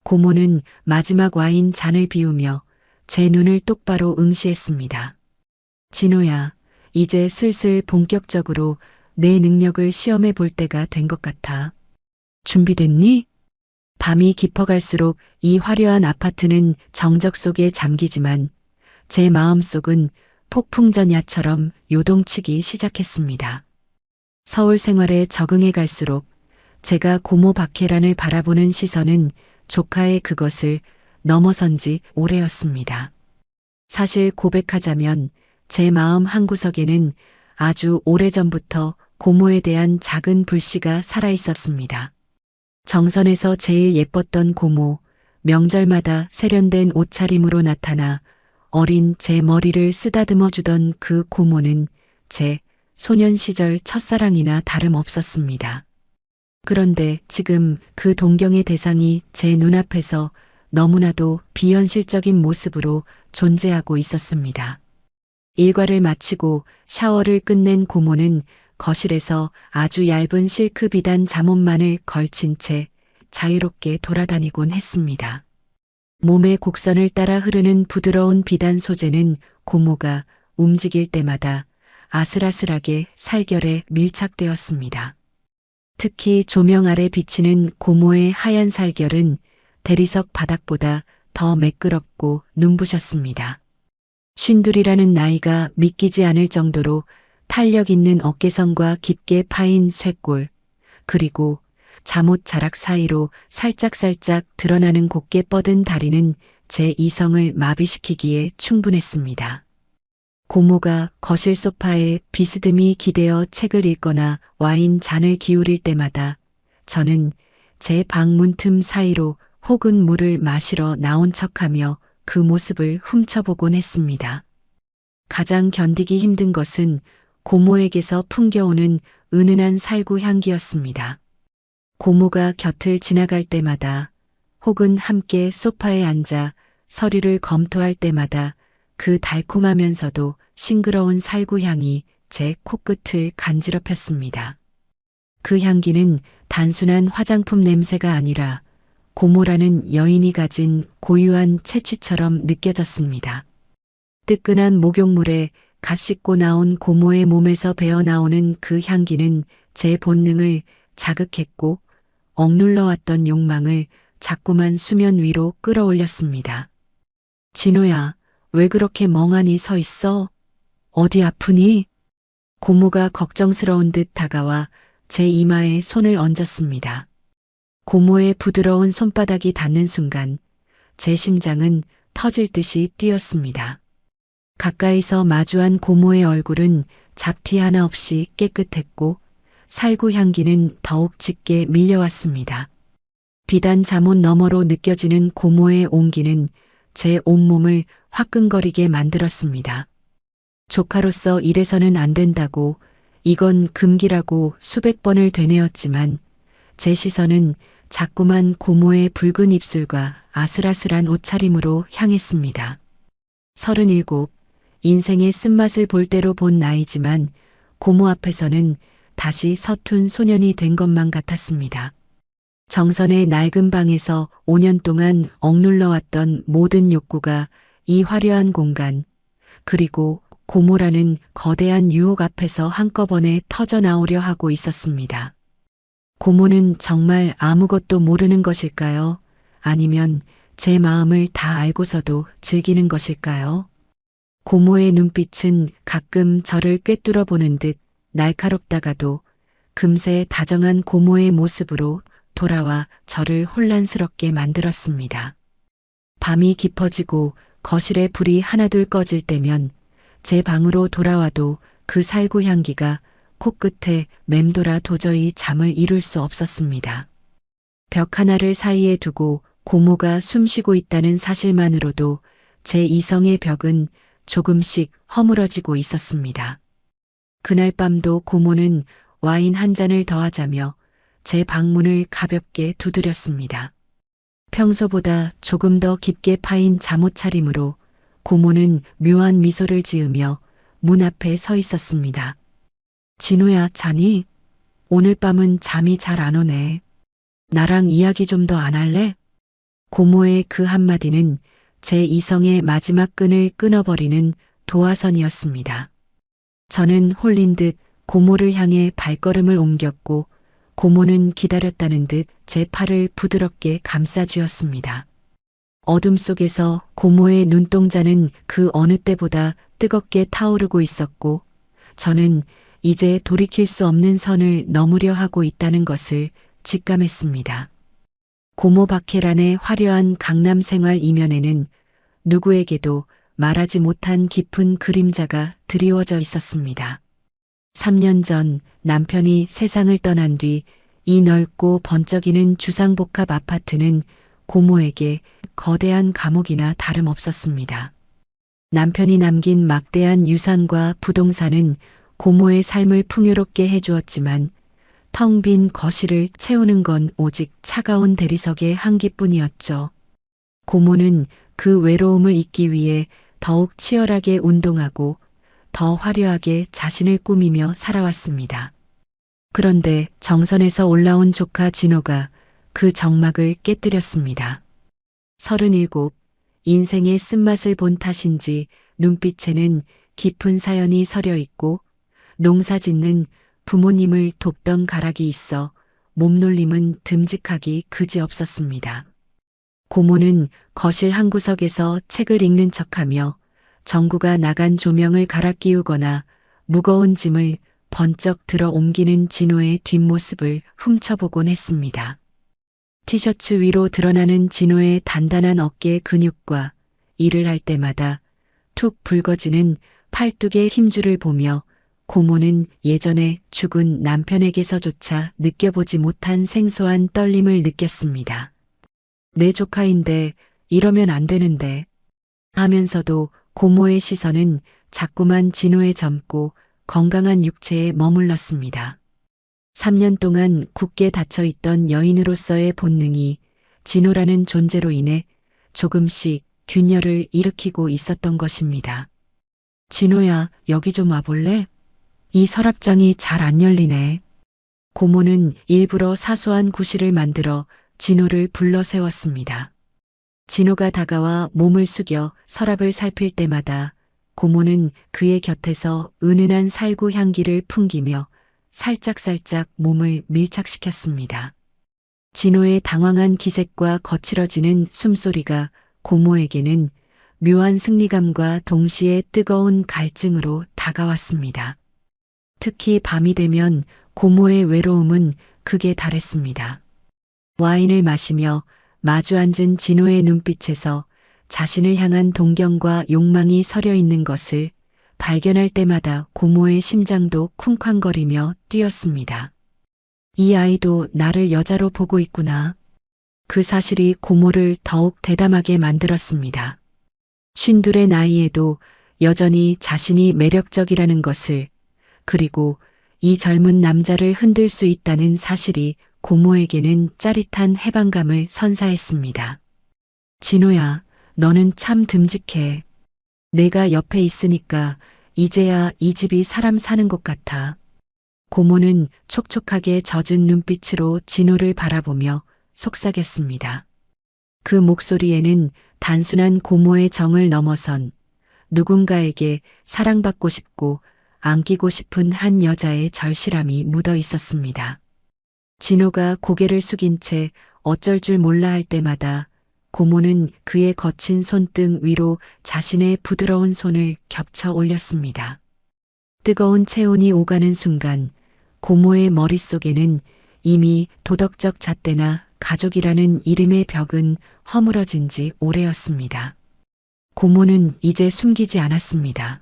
고모는 마지막 와인 잔을 비우며 제 눈을 똑바로 응시했습니다. 진호야, 이제 슬슬 본격적으로 내 능력을 시험해 볼 때가 된 것 같아. 준비됐니? 밤이 깊어갈수록 이 화려한 아파트는 정적 속에 잠기지만 제 마음속은 폭풍전야처럼 요동치기 시작했습니다. 서울 생활에 적응해 갈수록 제가 고모 박혜란을 바라보는 시선은 조카의 그것을 넘어선 지 오래였습니다. 사실 고백하자면 제 마음 한구석에는 아주 오래전부터 고모에 대한 작은 불씨가 살아있었습니다. 정선에서 제일 예뻤던 고모, 명절마다 세련된 옷차림으로 나타나 어린 제 머리를 쓰다듬어 주던 그 고모는 제 소년 시절 첫사랑이나 다름없었습니다. 그런데 지금 그 동경의 대상이 제 눈앞에서 너무나도 비현실적인 모습으로 존재하고 있었습니다. 일과를 마치고 샤워를 끝낸 고모는 거실에서 아주 얇은 실크 비단 잠옷만을 걸친 채 자유롭게 돌아다니곤 했습니다. 몸의 곡선을 따라 흐르는 부드러운 비단 소재는 고모가 움직일 때마다 아슬아슬하게 살결에 밀착되었습니다. 특히 조명 아래 비치는 고모의 하얀 살결은 대리석 바닥보다 더 매끄럽고 눈부셨습니다. 쉰둘이라는 나이가 믿기지 않을 정도로 탄력 있는 어깨선과 깊게 파인 쇄골, 그리고 잠옷 자락 사이로 살짝살짝 드러나는 곱게 뻗은 다리는 제 이성을 마비시키기에 충분했습니다. 고모가 거실 소파에 비스듬히 기대어 책을 읽거나 와인 잔을 기울일 때마다 저는 제 방 문틈 사이로 혹은 물을 마시러 나온 척하며 그 모습을 훔쳐보곤 했습니다. 가장 견디기 힘든 것은 고모에게서 풍겨오는 은은한 살구 향기였습니다. 고모가 곁을 지나갈 때마다 혹은 함께 소파에 앉아 서류를 검토할 때마다 그 달콤하면서도 싱그러운 살구 향이 제 코끝을 간지럽혔습니다. 그 향기는 단순한 화장품 냄새가 아니라 고모라는 여인이 가진 고유한 채취처럼 느껴졌습니다. 뜨끈한 목욕물에 갓 씻고 나온 고모의 몸에서 배어나오는 그 향기는 제 본능을 자극했고 억눌러왔던 욕망을 자꾸만 수면 위로 끌어올렸습니다. 진호야, 왜 그렇게 멍하니 서 있어? 어디 아프니? 고모가 걱정스러운 듯 다가와 제 이마에 손을 얹었습니다. 고모의 부드러운 손바닥이 닿는 순간 제 심장은 터질 듯이 뛰었습니다. 가까이서 마주한 고모의 얼굴은 잡티 하나 없이 깨끗했고 살구 향기는 더욱 짙게 밀려왔습니다. 비단 잠옷 너머로 느껴지는 고모의 온기는 제 온몸을 화끈거리게 만들었습니다. 조카로서 이래서는 안 된다고, 이건 금기라고 수백 번을 되뇌었지만 제 시선은 자꾸만 고모의 붉은 입술과 아슬아슬한 옷차림으로 향했습니다. 37, 인생의 쓴맛을 볼 대로 본 나이지만 고모 앞에서는 다시 서툰 소년이 된 것만 같았습니다. 정선의 낡은 방에서 5년 동안 억눌러왔던 모든 욕구가 이 화려한 공간, 그리고 고모라는 거대한 유혹 앞에서 한꺼번에 터져나오려 하고 있었습니다. 고모는 정말 아무것도 모르는 것일까요? 아니면 제 마음을 다 알고서도 즐기는 것일까요? 고모의 눈빛은 가끔 저를 꿰뚫어 보는 듯 날카롭다가도 금세 다정한 고모의 모습으로 돌아와 저를 혼란스럽게 만들었습니다. 밤이 깊어지고 거실에 불이 하나둘 꺼질 때면 제 방으로 돌아와도 그 살구 향기가 코끝에 맴돌아 도저히 잠을 이룰 수 없었습니다. 벽 하나를 사이에 두고 고모가 숨쉬고 있다는 사실만으로도 제 이성의 벽은 조금씩 허물어지고 있었습니다. 그날 밤도 고모는 와인 한 잔을 더하자며 제 방문을 가볍게 두드렸습니다. 평소보다 조금 더 깊게 파인 잠옷 차림으로 고모는 묘한 미소를 지으며 문 앞에 서 있었습니다. 진호야, 자니? 오늘 밤은 잠이 잘 안 오네. 나랑 이야기 좀 더 안 할래? 고모의 그 한마디는 제 이성의 마지막 끈을 끊어버리는 도화선이었습니다. 저는 홀린 듯 고모를 향해 발걸음을 옮겼고 고모는 기다렸다는 듯 제 팔을 부드럽게 감싸쥐었습니다. 어둠 속에서 고모의 눈동자는 그 어느 때보다 뜨겁게 타오르고 있었고 저는 이제 돌이킬 수 없는 선을 넘으려 하고 있다는 것을 직감했습니다. 고모 박해란의 화려한 강남 생활 이면에는 누구에게도 말하지 못한 깊은 그림자가 드리워져 있었습니다. 3년 전 남편이 세상을 떠난 뒤 이 넓고 번쩍이는 주상복합 아파트는 고모에게 거대한 감옥이나 다름없었습니다. 남편이 남긴 막대한 유산과 부동산은 고모의 삶을 풍요롭게 해주었지만 텅 빈 거실을 채우는 건 오직 차가운 대리석의 한기뿐이었죠. 고모는 그 외로움을 잊기 위해 더욱 치열하게 운동하고 더 화려하게 자신을 꾸미며 살아왔습니다. 그런데 정선에서 올라온 조카 진호가 그 정막을 깨뜨렸습니다. 37, 인생의 쓴맛을 본 탓인지 눈빛에는 깊은 사연이 서려 있고 농사 짓는 부모님을 돕던 가락이 있어 몸놀림은 듬직하기 그지없었습니다. 고모는 거실 한 구석에서 책을 읽는 척하며 전구가 나간 조명을 갈아 끼우거나 무거운 짐을 번쩍 들어 옮기는 진호의 뒷모습을 훔쳐보곤 했습니다. 티셔츠 위로 드러나는 진호의 단단한 어깨 근육과 일을 할 때마다 툭 붉어지는 팔뚝의 힘줄을 보며 고모는 예전에 죽은 남편에게서조차 느껴보지 못한 생소한 떨림을 느꼈습니다. 내 조카인데 이러면 안 되는데 하면서도 고모의 시선은 자꾸만 진호의 젊고 건강한 육체에 머물렀습니다. 3년 동안 굳게 닫혀있던 여인으로서의 본능이 진호라는 존재로 인해 조금씩 균열을 일으키고 있었던 것입니다. 진호야, 여기 좀 와볼래? 이 서랍장이 잘 안 열리네. 고모는 일부러 사소한 구실을 만들어 진호를 불러 세웠습니다. 진호가 다가와 몸을 숙여 서랍을 살필 때마다 고모는 그의 곁에서 은은한 살구 향기를 풍기며 살짝살짝 몸을 밀착시켰습니다. 진호의 당황한 기색과 거칠어지는 숨소리가 고모에게는 묘한 승리감과 동시에 뜨거운 갈증으로 다가왔습니다. 특히 밤이 되면 고모의 외로움은 극에 달했습니다. 와인을 마시며 마주 앉은 진호의 눈빛에서 자신을 향한 동경과 욕망이 서려 있는 것을 발견할 때마다 고모의 심장도 쿵쾅거리며 뛰었습니다. 이 아이도 나를 여자로 보고 있구나. 그 사실이 고모를 더욱 대담하게 만들었습니다. 52의 나이에도 여전히 자신이 매력적이라는 것을, 그리고 이 젊은 남자를 흔들 수 있다는 사실이 고모에게는 짜릿한 해방감을 선사했습니다. 진호야, 너는 참 듬직해. 내가 옆에 있으니까 이제야 이 집이 사람 사는 것 같아. 고모는 촉촉하게 젖은 눈빛으로 진호를 바라보며 속삭였습니다. 그 목소리에는 단순한 고모의 정을 넘어선 누군가에게 사랑받고 싶고 안기고 싶은 한 여자의 절실함이 묻어 있었습니다. 진호가 고개를 숙인 채 어쩔 줄 몰라 할 때마다 고모는 그의 거친 손등 위로 자신의 부드러운 손을 겹쳐 올렸습니다. 뜨거운 체온이 오가는 순간 고모의 머릿속에는 이미 도덕적 잣대나 가족이라는 이름의 벽은 허물어진 지 오래였습니다. 고모는 이제 숨기지 않았습니다.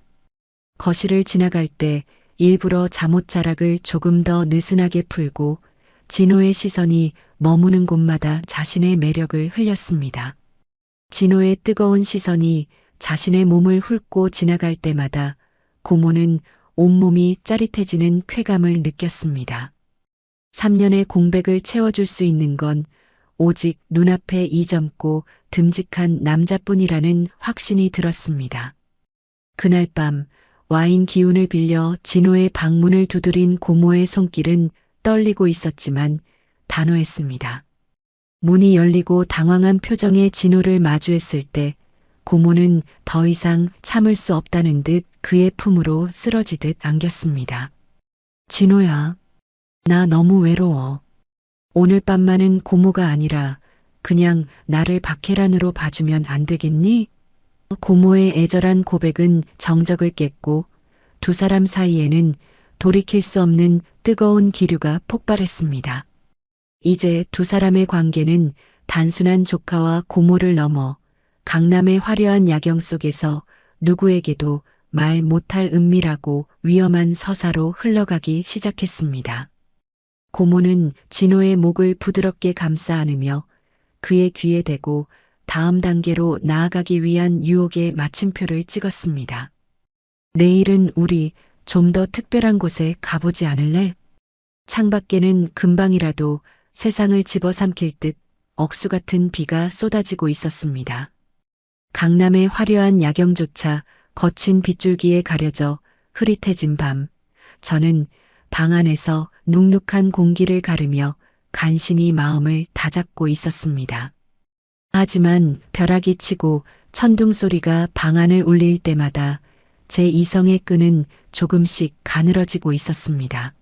거실을 지나갈 때 일부러 잠옷자락을 조금 더 느슨하게 풀고 진호의 시선이 머무는 곳마다 자신의 매력을 흘렸습니다. 진호의 뜨거운 시선이 자신의 몸을 훑고 지나갈 때마다 고모는 온몸이 짜릿해지는 쾌감을 느꼈습니다. 3년의 공백을 채워줄 수 있는 건 오직 눈앞에 이 젊고 듬직한 남자뿐이라는 확신이 들었습니다. 그날 밤 와인 기운을 빌려 진호의 방문을 두드린 고모의 손길은 떨리고 있었지만 단호했습니다. 문이 열리고 당황한 표정의 진호를 마주했을 때 고모는 더 이상 참을 수 없다는 듯 그의 품으로 쓰러지듯 안겼습니다. 진호야, 나 너무 외로워. 오늘 밤만은 고모가 아니라 그냥 나를 박혜란으로 봐주면 안 되겠니? 고모의 애절한 고백은 정적을 깼고 두 사람 사이에는 돌이킬 수 없는 뜨거운 기류가 폭발했습니다. 이제 두 사람의 관계는 단순한 조카와 고모를 넘어 강남의 화려한 야경 속에서 누구에게도 말 못할 은밀하고 위험한 서사로 흘러가기 시작했습니다. 고모는 진호의 목을 부드럽게 감싸 안으며 그의 귀에 대고 다음 단계로 나아가기 위한 유혹의 마침표를 찍었습니다. 내일은 우리 좀 더 특별한 곳에 가보지 않을래? 창밖에는 금방이라도 세상을 집어삼킬 듯 억수 같은 비가 쏟아지고 있었습니다. 강남의 화려한 야경조차 거친 빗줄기에 가려져 흐릿해진 밤, 저는 방 안에서 눅눅한 공기를 가르며 간신히 마음을 다잡고 있었습니다. 하지만 벼락이 치고 천둥 소리가 방 안을 울릴 때마다 제 이성의 끈은 조금씩 가늘어지고 있었습니다.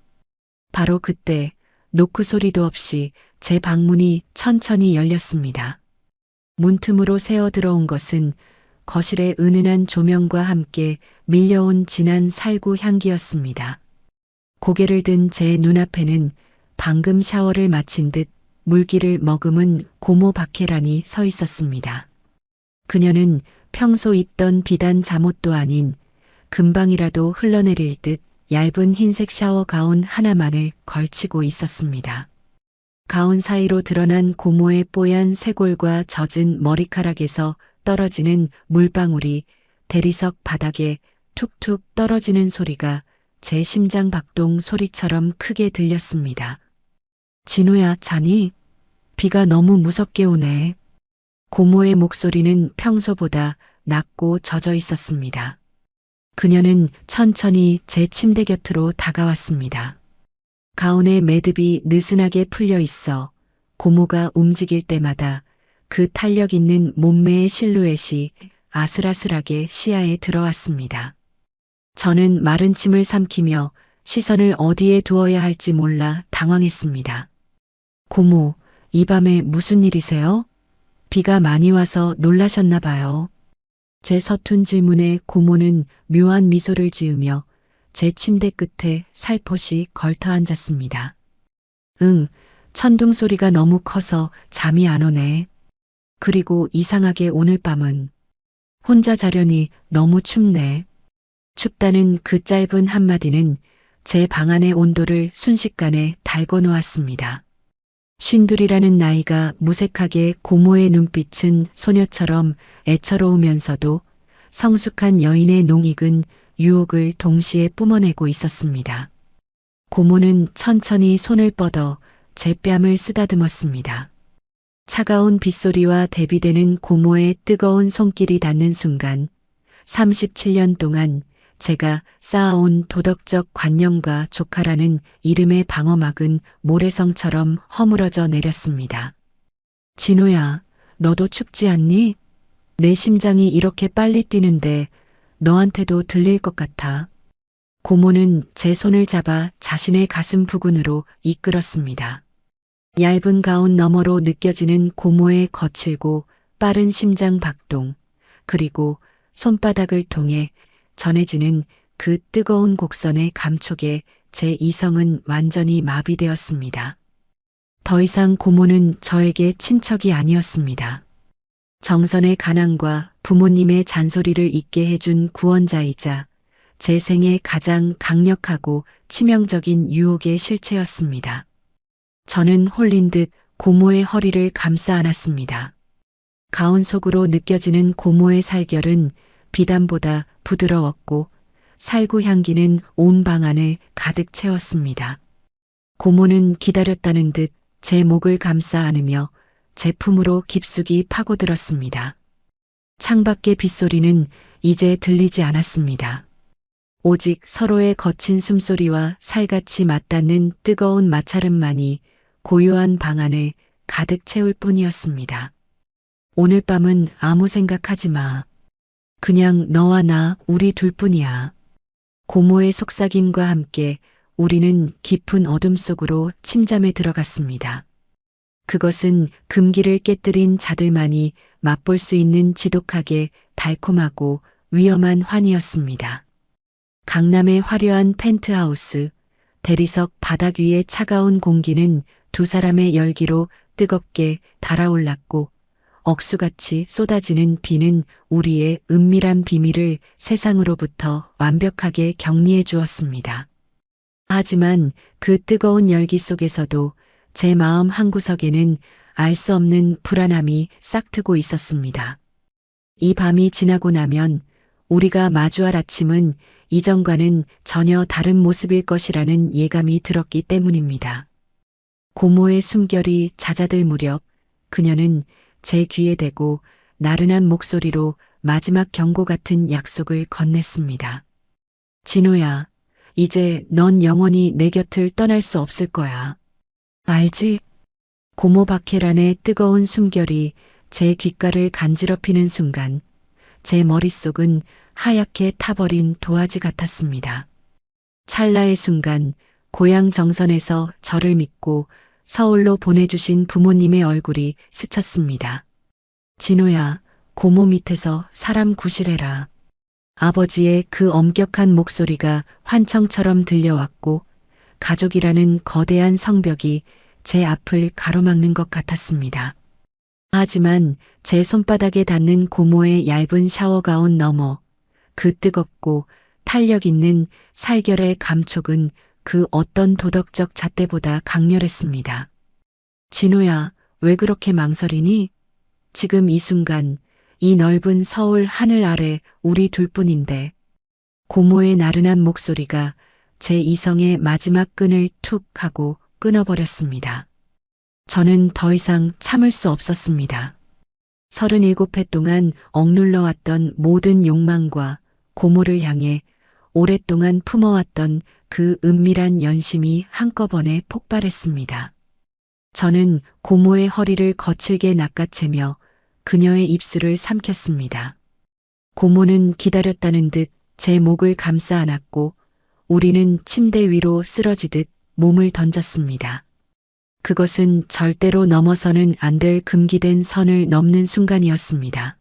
바로 그때 노크 소리도 없이 제 방문이 천천히 열렸습니다. 문틈으로 새어 들어온 것은 거실의 은은한 조명과 함께 밀려온 진한 살구 향기였습니다. 고개를 든 제 눈앞에는 방금 샤워를 마친 듯 물기를 머금은 고모 박혜란이 서 있었습니다. 그녀는 평소 입던 비단 잠옷도 아닌 금방이라도 흘러내릴 듯 얇은 흰색 샤워 가운 하나만을 걸치고 있었습니다. 가운 사이로 드러난 고모의 뽀얀 쇄골과 젖은 머리카락에서 떨어지는 물방울이 대리석 바닥에 툭툭 떨어지는 소리가 제 심장 박동 소리처럼 크게 들렸습니다. 진우야, 자니? 비가 너무 무섭게 오네. 고모의 목소리는 평소보다 낮고 젖어 있었습니다. 그녀는 천천히 제 침대 곁으로 다가왔습니다. 가운의 매듭이 느슨하게 풀려 있어 고모가 움직일 때마다 그 탄력 있는 몸매의 실루엣이 아슬아슬하게 시야에 들어왔습니다. 저는 마른 침을 삼키며 시선을 어디에 두어야 할지 몰라 당황했습니다. 고모, 이 밤에 무슨 일이세요? 비가 많이 와서 놀라셨나 봐요. 제 서툰 질문에 고모는 묘한 미소를 지으며 제 침대 끝에 살포시 걸터 앉았습니다. 응, 천둥 소리가 너무 커서 잠이 안 오네. 그리고 이상하게 오늘 밤은 혼자 자려니 너무 춥네. 춥다는 그 짧은 한마디는 제 방 안의 온도를 순식간에 달궈 놓았습니다. 쉰둘이라는 나이가 무색하게 고모의 눈빛은 소녀처럼 애처로우면서도 성숙한 여인의 농익은 유혹을 동시에 뿜어내고 있었습니다. 고모는 천천히 손을 뻗어 제 뺨을 쓰다듬었습니다. 차가운 빗소리와 대비되는 고모의 뜨거운 손길이 닿는 순간 37년 동안 제가 쌓아온 도덕적 관념과 조카라는 이름의 방어막은 모래성처럼 허물어져 내렸습니다. 진우야, 너도 춥지 않니? 내 심장이 이렇게 빨리 뛰는데 너한테도 들릴 것 같아. 고모는 제 손을 잡아 자신의 가슴 부근으로 이끌었습니다. 얇은 가운 너머로 느껴지는 고모의 거칠고 빠른 심장 박동, 그리고 손바닥을 통해 전해지는 그 뜨거운 곡선의 감촉에 제 이성은 완전히 마비되었습니다. 더 이상 고모는 저에게 친척이 아니었습니다. 정선의 가난과 부모님의 잔소리를 잊게 해준 구원자이자 제 생애 가장 강력하고 치명적인 유혹의 실체였습니다. 저는 홀린 듯 고모의 허리를 감싸 안았습니다. 가운 속으로 느껴지는 고모의 살결은 비단보다 부드러웠고 살구 향기는 온 방 안을 가득 채웠습니다. 고모는 기다렸다는 듯 제 목을 감싸 안으며 제 품으로 깊숙이 파고들었습니다. 창밖의 빗소리는 이제 들리지 않았습니다. 오직 서로의 거친 숨소리와 살같이 맞닿는 뜨거운 마찰음만이 고요한 방 안을 가득 채울 뿐이었습니다. 오늘 밤은 아무 생각하지 마. 그냥 너와 나 우리 둘뿐이야. 고모의 속삭임과 함께 우리는 깊은 어둠 속으로 침잠에 들어갔습니다. 그것은 금기를 깨뜨린 자들만이 맛볼 수 있는 지독하게 달콤하고 위험한 환희였습니다. 강남의 화려한 펜트하우스, 대리석 바닥 위의 차가운 공기는 두 사람의 열기로 뜨겁게 달아올랐고 억수같이 쏟아지는 비는 우리의 은밀한 비밀을 세상으로부터 완벽하게 격리해 주었습니다. 하지만 그 뜨거운 열기 속에서도 제 마음 한구석에는 알 수 없는 불안함이 싹트고 있었습니다. 이 밤이 지나고 나면 우리가 마주할 아침은 이전과는 전혀 다른 모습일 것이라는 예감이 들었기 때문입니다. 고모의 숨결이 잦아들 무렵 그녀는 제 귀에 대고 나른한 목소리로 마지막 경고 같은 약속을 건넸습니다. 진호야, 이제 넌 영원히 내 곁을 떠날 수 없을 거야. 알지? 고모 박혜란의 뜨거운 숨결이 제 귓가를 간지럽히는 순간 제 머릿속은 하얗게 타버린 도화지 같았습니다. 찰나의 순간 고향 정선에서 저를 믿고 서울로 보내주신 부모님의 얼굴이 스쳤습니다. 진호야, 고모 밑에서 사람 구실해라. 아버지의 그 엄격한 목소리가 환청처럼 들려왔고 가족이라는 거대한 성벽이 제 앞을 가로막는 것 같았습니다. 하지만 제 손바닥에 닿는 고모의 얇은 샤워가운 너머 그 뜨겁고 탄력 있는 살결의 감촉은 그 어떤 도덕적 잣대보다 강렬했습니다. 진호야, 왜 그렇게 망설이니? 지금 이 순간 이 넓은 서울 하늘 아래 우리 둘뿐인데 고모의 나른한 목소리가 제 이성의 마지막 끈을 툭 하고 끊어버렸습니다. 저는 더 이상 참을 수 없었습니다. 37회 동안 억눌러왔던 모든 욕망과 고모를 향해 오랫동안 품어왔던 그 은밀한 연심이 한꺼번에 폭발했습니다. 저는 고모의 허리를 거칠게 낚아채며 그녀의 입술을 삼켰습니다. 고모는 기다렸다는 듯 제 목을 감싸 안았고 우리는 침대 위로 쓰러지듯 몸을 던졌습니다. 그것은 절대로 넘어서는 안 될 금기된 선을 넘는 순간이었습니다.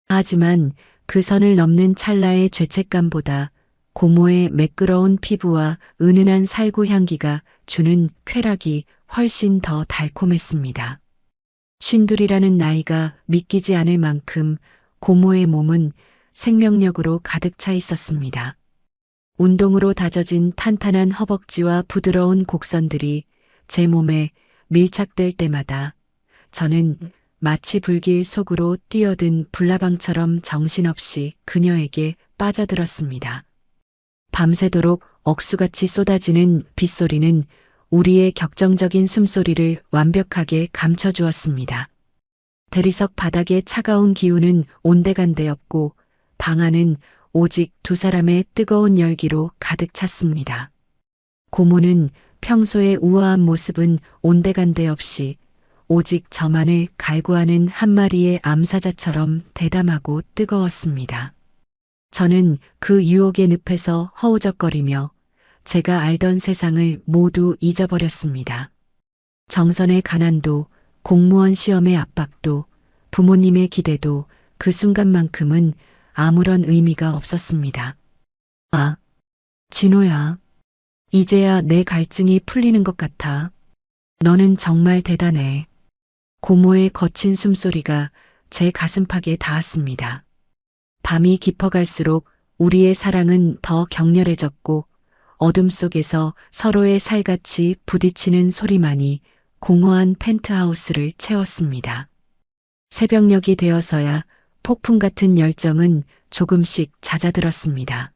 하지만 그 선을 넘는 찰나의 죄책감보다 고모의 매끄러운 피부와 은은한 살구 향기가 주는 쾌락이 훨씬 더 달콤했습니다. 52이라는 나이가 믿기지 않을 만큼 고모의 몸은 생명력으로 가득 차 있었습니다. 운동으로 다져진 탄탄한 허벅지와 부드러운 곡선들이 제 몸에 밀착될 때마다 저는 마치 불길 속으로 뛰어든 불나방처럼 정신없이 그녀에게 빠져들었습니다. 밤새도록 억수같이 쏟아지는 빗소리는 우리의 격정적인 숨소리를 완벽하게 감춰주었습니다. 대리석 바닥의 차가운 기운은 온데간데 없고 방 안은 오직 두 사람의 뜨거운 열기로 가득 찼습니다. 고모는 평소의 우아한 모습은 온데간데 없이 오직 저만을 갈구하는 한 마리의 암사자처럼 대담하고 뜨거웠습니다. 저는 그 유혹의 늪에서 허우적거리며 제가 알던 세상을 모두 잊어버렸습니다. 정선의 가난도, 공무원 시험의 압박도, 부모님의 기대도 그 순간만큼은 아무런 의미가 없었습니다. 아, 진호야. 이제야 내 갈증이 풀리는 것 같아. 너는 정말 대단해. 고모의 거친 숨소리가 제 가슴팍에 닿았습니다. 밤이 깊어갈수록 우리의 사랑은 더 격렬해졌고 어둠 속에서 서로의 살같이 부딪히는 소리만이 공허한 펜트하우스를 채웠습니다. 새벽녘이 되어서야 폭풍 같은 열정은 조금씩 잦아들었습니다.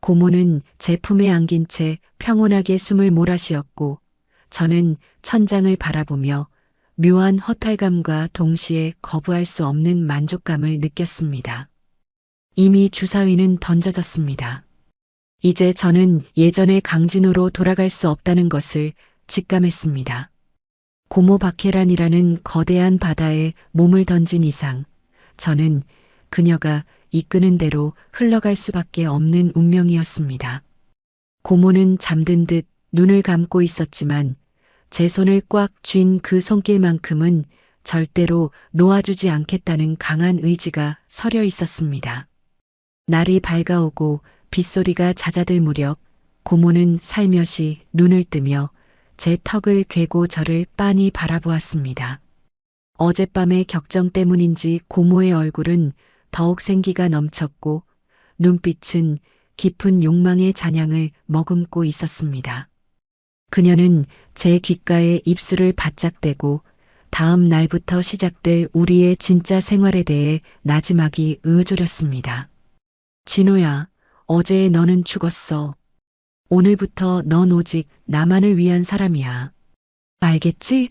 고모는 제 품에 안긴 채 평온하게 숨을 몰아쉬었고 저는 천장을 바라보며 묘한 허탈감과 동시에 거부할 수 없는 만족감을 느꼈습니다. 이미 주사위는 던져졌습니다. 이제 저는 예전의 강진호로 돌아갈 수 없다는 것을 직감했습니다. 고모 박혜란이라는 거대한 바다에 몸을 던진 이상 저는 그녀가 이끄는 대로 흘러갈 수밖에 없는 운명이었습니다. 고모는 잠든 듯 눈을 감고 있었지만 제 손을 꽉 쥔 그 손길만큼은 절대로 놓아주지 않겠다는 강한 의지가 서려 있었습니다. 날이 밝아오고 빗소리가 잦아들 무렵 고모는 살며시 눈을 뜨며 제 턱을 괴고 저를 빤히 바라보았습니다. 어젯밤의 격정 때문인지 고모의 얼굴은 더욱 생기가 넘쳤고 눈빛은 깊은 욕망의 잔향을 머금고 있었습니다. 그녀는 제 귓가에 입술을 바짝 대고 다음 날부터 시작될 우리의 진짜 생활에 대해 나지막이 으조렸습니다. 진호야, 어제의 너는 죽었어. 오늘부터 넌 오직 나만을 위한 사람이야. 알겠지?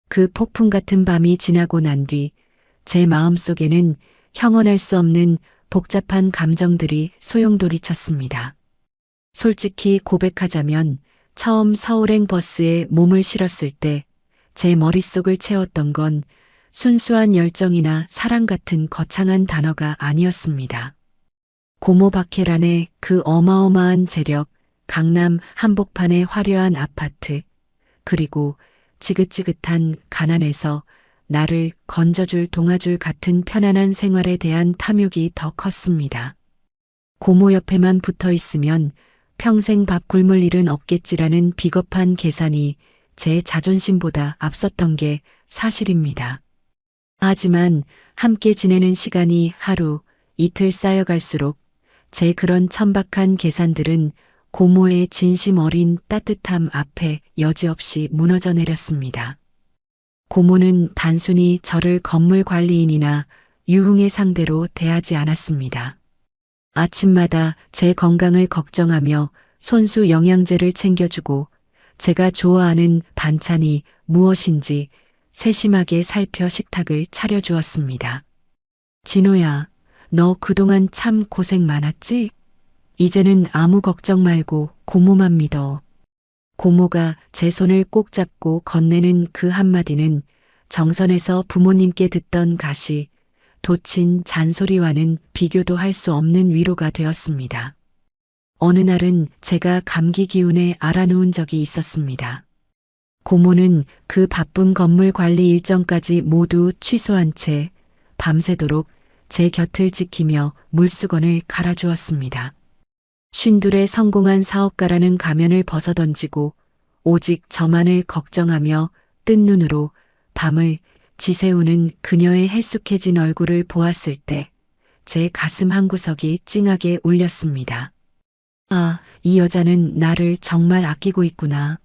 그 폭풍 같은 밤이 지나고 난 뒤 제 마음속에는 형언할 수 없는 복잡한 감정들이 소용돌이쳤습니다. 솔직히 고백하자면 처음 서울행 버스에 몸을 실었을 때 제 머릿속을 채웠던 건 순수한 열정이나 사랑 같은 거창한 단어가 아니었습니다. 고모 박해란의 그 어마어마한 재력, 강남 한복판의 화려한 아파트, 그리고 지긋지긋한 가난에서 나를 건져줄 동아줄 같은 편안한 생활에 대한 탐욕이 더 컸습니다. 고모 옆에만 붙어 있으면 평생 밥 굶을 일은 없겠지라는 비겁한 계산이 제 자존심보다 앞섰던 게 사실입니다. 하지만 함께 지내는 시간이 하루, 이틀 쌓여갈수록 제 그런 천박한 계산들은 고모의 진심 어린 따뜻함 앞에 여지없이 무너져 내렸습니다. 고모는 단순히 저를 건물 관리인이나 유흥의 상대로 대하지 않았습니다. 아침마다 제 건강을 걱정하며 손수 영양제를 챙겨주고 제가 좋아하는 반찬이 무엇인지 세심하게 살펴 식탁을 차려주었습니다. 진호야, 너 그동안 참 고생 많았지? 이제는 아무 걱정 말고 고모만 믿어. 고모가 제 손을 꼭 잡고 건네는 그 한마디는 정선에서 부모님께 듣던 가시, 도친 잔소리와는 비교도 할 수 없는 위로가 되었습니다. 어느 날은 제가 감기 기운에 알아누운 적이 있었습니다. 고모는 그 바쁜 건물 관리 일정까지 모두 취소한 채 밤새도록 제 곁을 지키며 물수건을 갈아주었습니다. 쉰둘에 성공한 사업가라는 가면을 벗어던지고 오직 저만을 걱정하며 뜬 눈으로 밤을 지새우는 그녀의 헬쑥해진 얼굴을 보았을 때 제 가슴 한구석이 찡하게 울렸습니다. 아, 이 여자는 나를 정말 아끼고 있구나.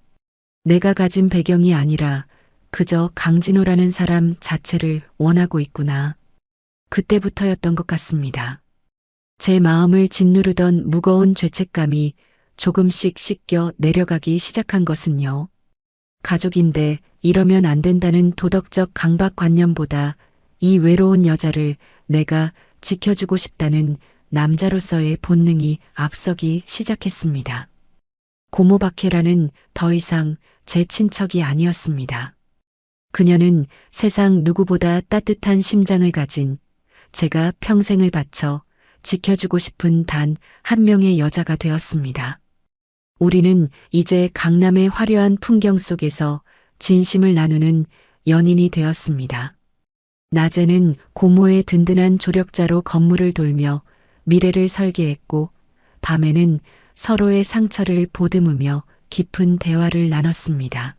내가 가진 배경이 아니라 그저 강진호라는 사람 자체를 원하고 있구나. 그때부터였던 것 같습니다. 제 마음을 짓누르던 무거운 죄책감이 조금씩 씻겨 내려가기 시작한 것은요. 가족인데 이러면 안 된다는 도덕적 강박관념보다 이 외로운 여자를 내가 지켜주고 싶다는 남자로서의 본능이 앞서기 시작했습니다. 고모 박해라는 더 이상 제 친척이 아니었습니다. 그녀는 세상 누구보다 따뜻한 심장을 가진 제가 평생을 바쳐 지켜주고 싶은 단 한 명의 여자가 되었습니다. 우리는 이제 강남의 화려한 풍경 속에서 진심을 나누는 연인이 되었습니다. 낮에는 고모의 든든한 조력자로 건물을 돌며 미래를 설계했고 밤에는 서로의 상처를 보듬으며 깊은 대화를 나눴습니다.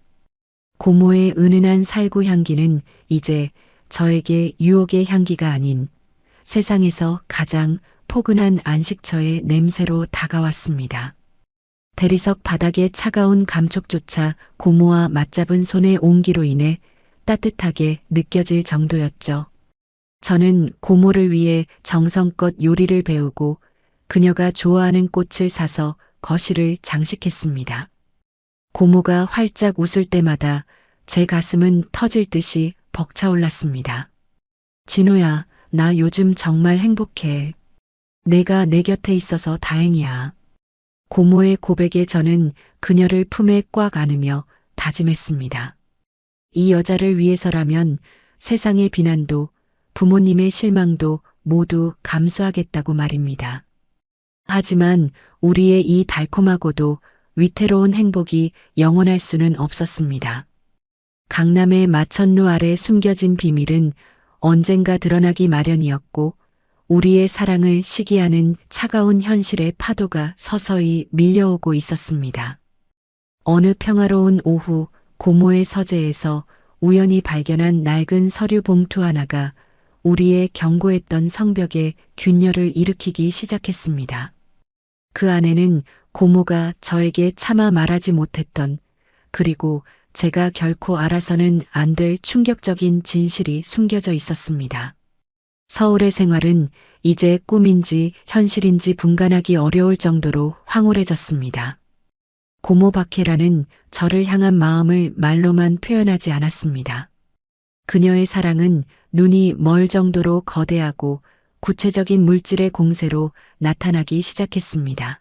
고모의 은은한 살구 향기는 이제 저에게 유혹의 향기가 아닌 세상에서 가장 포근한 안식처의 냄새로 다가왔습니다. 대리석 바닥의 차가운 감촉조차 고모와 맞잡은 손의 온기로 인해 따뜻하게 느껴질 정도였죠. 저는 고모를 위해 정성껏 요리를 배우고 그녀가 좋아하는 꽃을 사서 거실을 장식했습니다. 고모가 활짝 웃을 때마다 제 가슴은 터질 듯이 벅차올랐습니다. 진호야, 나 요즘 정말 행복해. 내가 내 곁에 있어서 다행이야. 고모의 고백에 저는 그녀를 품에 꽉 안으며 다짐했습니다. 이 여자를 위해서라면 세상의 비난도 부모님의 실망도 모두 감수하겠다고 말입니다. 하지만 우리의 이 달콤하고도 위태로운 행복이 영원할 수는 없었습니다. 강남의 마천루 아래 숨겨진 비밀은 언젠가 드러나기 마련이었고 우리의 사랑을 시기하는 차가운 현실의 파도가 서서히 밀려오고 있었습니다. 어느 평화로운 오후 고모의 서재에서 우연히 발견한 낡은 서류 봉투 하나가 우리의 견고했던 성벽에 균열을 일으키기 시작했습니다. 그 안에는 고모가 저에게 차마 말하지 못했던 그리고 제가 결코 알아서는 안 될 충격적인 진실이 숨겨져 있었습니다. 서울의 생활은 이제 꿈인지 현실인지 분간하기 어려울 정도로 황홀해졌습니다. 고모 박해라는 저를 향한 마음을 말로만 표현하지 않았습니다. 그녀의 사랑은 눈이 멀 정도로 거대하고 구체적인 물질의 공세로 나타나기 시작했습니다.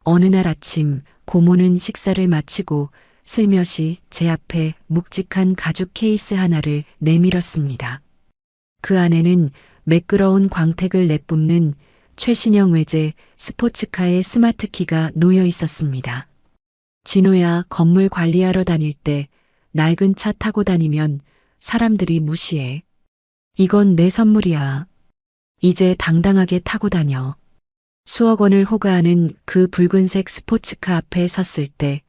어느 날 아침 고모는 식사를 마치고 슬며시 제 앞에 묵직한 가죽 케이스 하나를 내밀었습니다. 그 안에는 매끄러운 광택을 내뿜는 최신형 외제 스포츠카의 스마트키가 놓여 있었습니다. 진호야, 건물 관리하러 다닐 때 낡은 차 타고 다니면 사람들이 무시해. 이건 내 선물이야. 이제 당당하게 타고 다녀. 수억 원을 호가하는 그 붉은색 스포츠카 앞에 섰을 때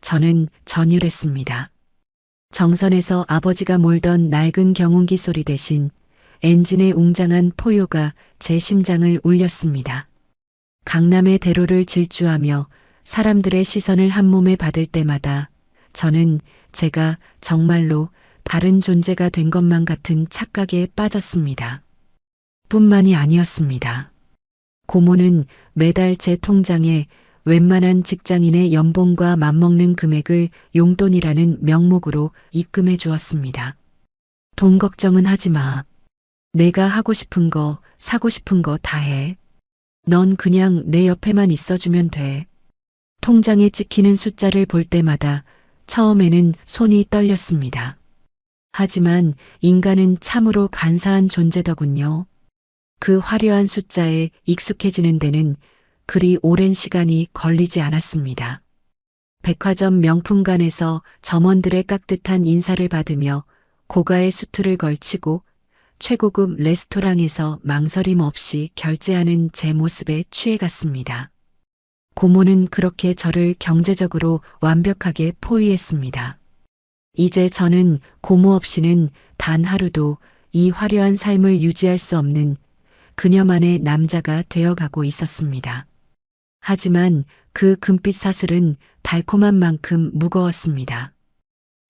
저는 전율했습니다. 정선에서 아버지가 몰던 낡은 경운기 소리 대신 엔진의 웅장한 포효가 제 심장을 울렸습니다. 강남의 대로를 질주하며 사람들의 시선을 한 몸에 받을 때마다 저는 제가 정말로 다른 존재가 된 것만 같은 착각에 빠졌습니다. 뿐만이 아니었습니다. 고모는 매달 제 통장에 웬만한 직장인의 연봉과 맞먹는 금액을 용돈이라는 명목으로 입금해 주었습니다. 돈 걱정은 하지 마. 내가 하고 싶은 거, 사고 싶은 거 다 해. 넌 그냥 내 옆에만 있어주면 돼. 통장에 찍히는 숫자를 볼 때마다 처음에는 손이 떨렸습니다. 하지만 인간은 참으로 간사한 존재더군요. 그 화려한 숫자에 익숙해지는 데는 그리 오랜 시간이 걸리지 않았습니다. 백화점 명품관에서 점원들의 깍듯한 인사를 받으며 고가의 수트를 걸치고 최고급 레스토랑에서 망설임 없이 결제하는 제 모습에 취해갔습니다. 고모는 그렇게 저를 경제적으로 완벽하게 포위했습니다. 이제 저는 고모 없이는 단 하루도 이 화려한 삶을 유지할 수 없는 그녀만의 남자가 되어가고 있었습니다. 하지만 그 금빛 사슬은 달콤한 만큼 무거웠습니다.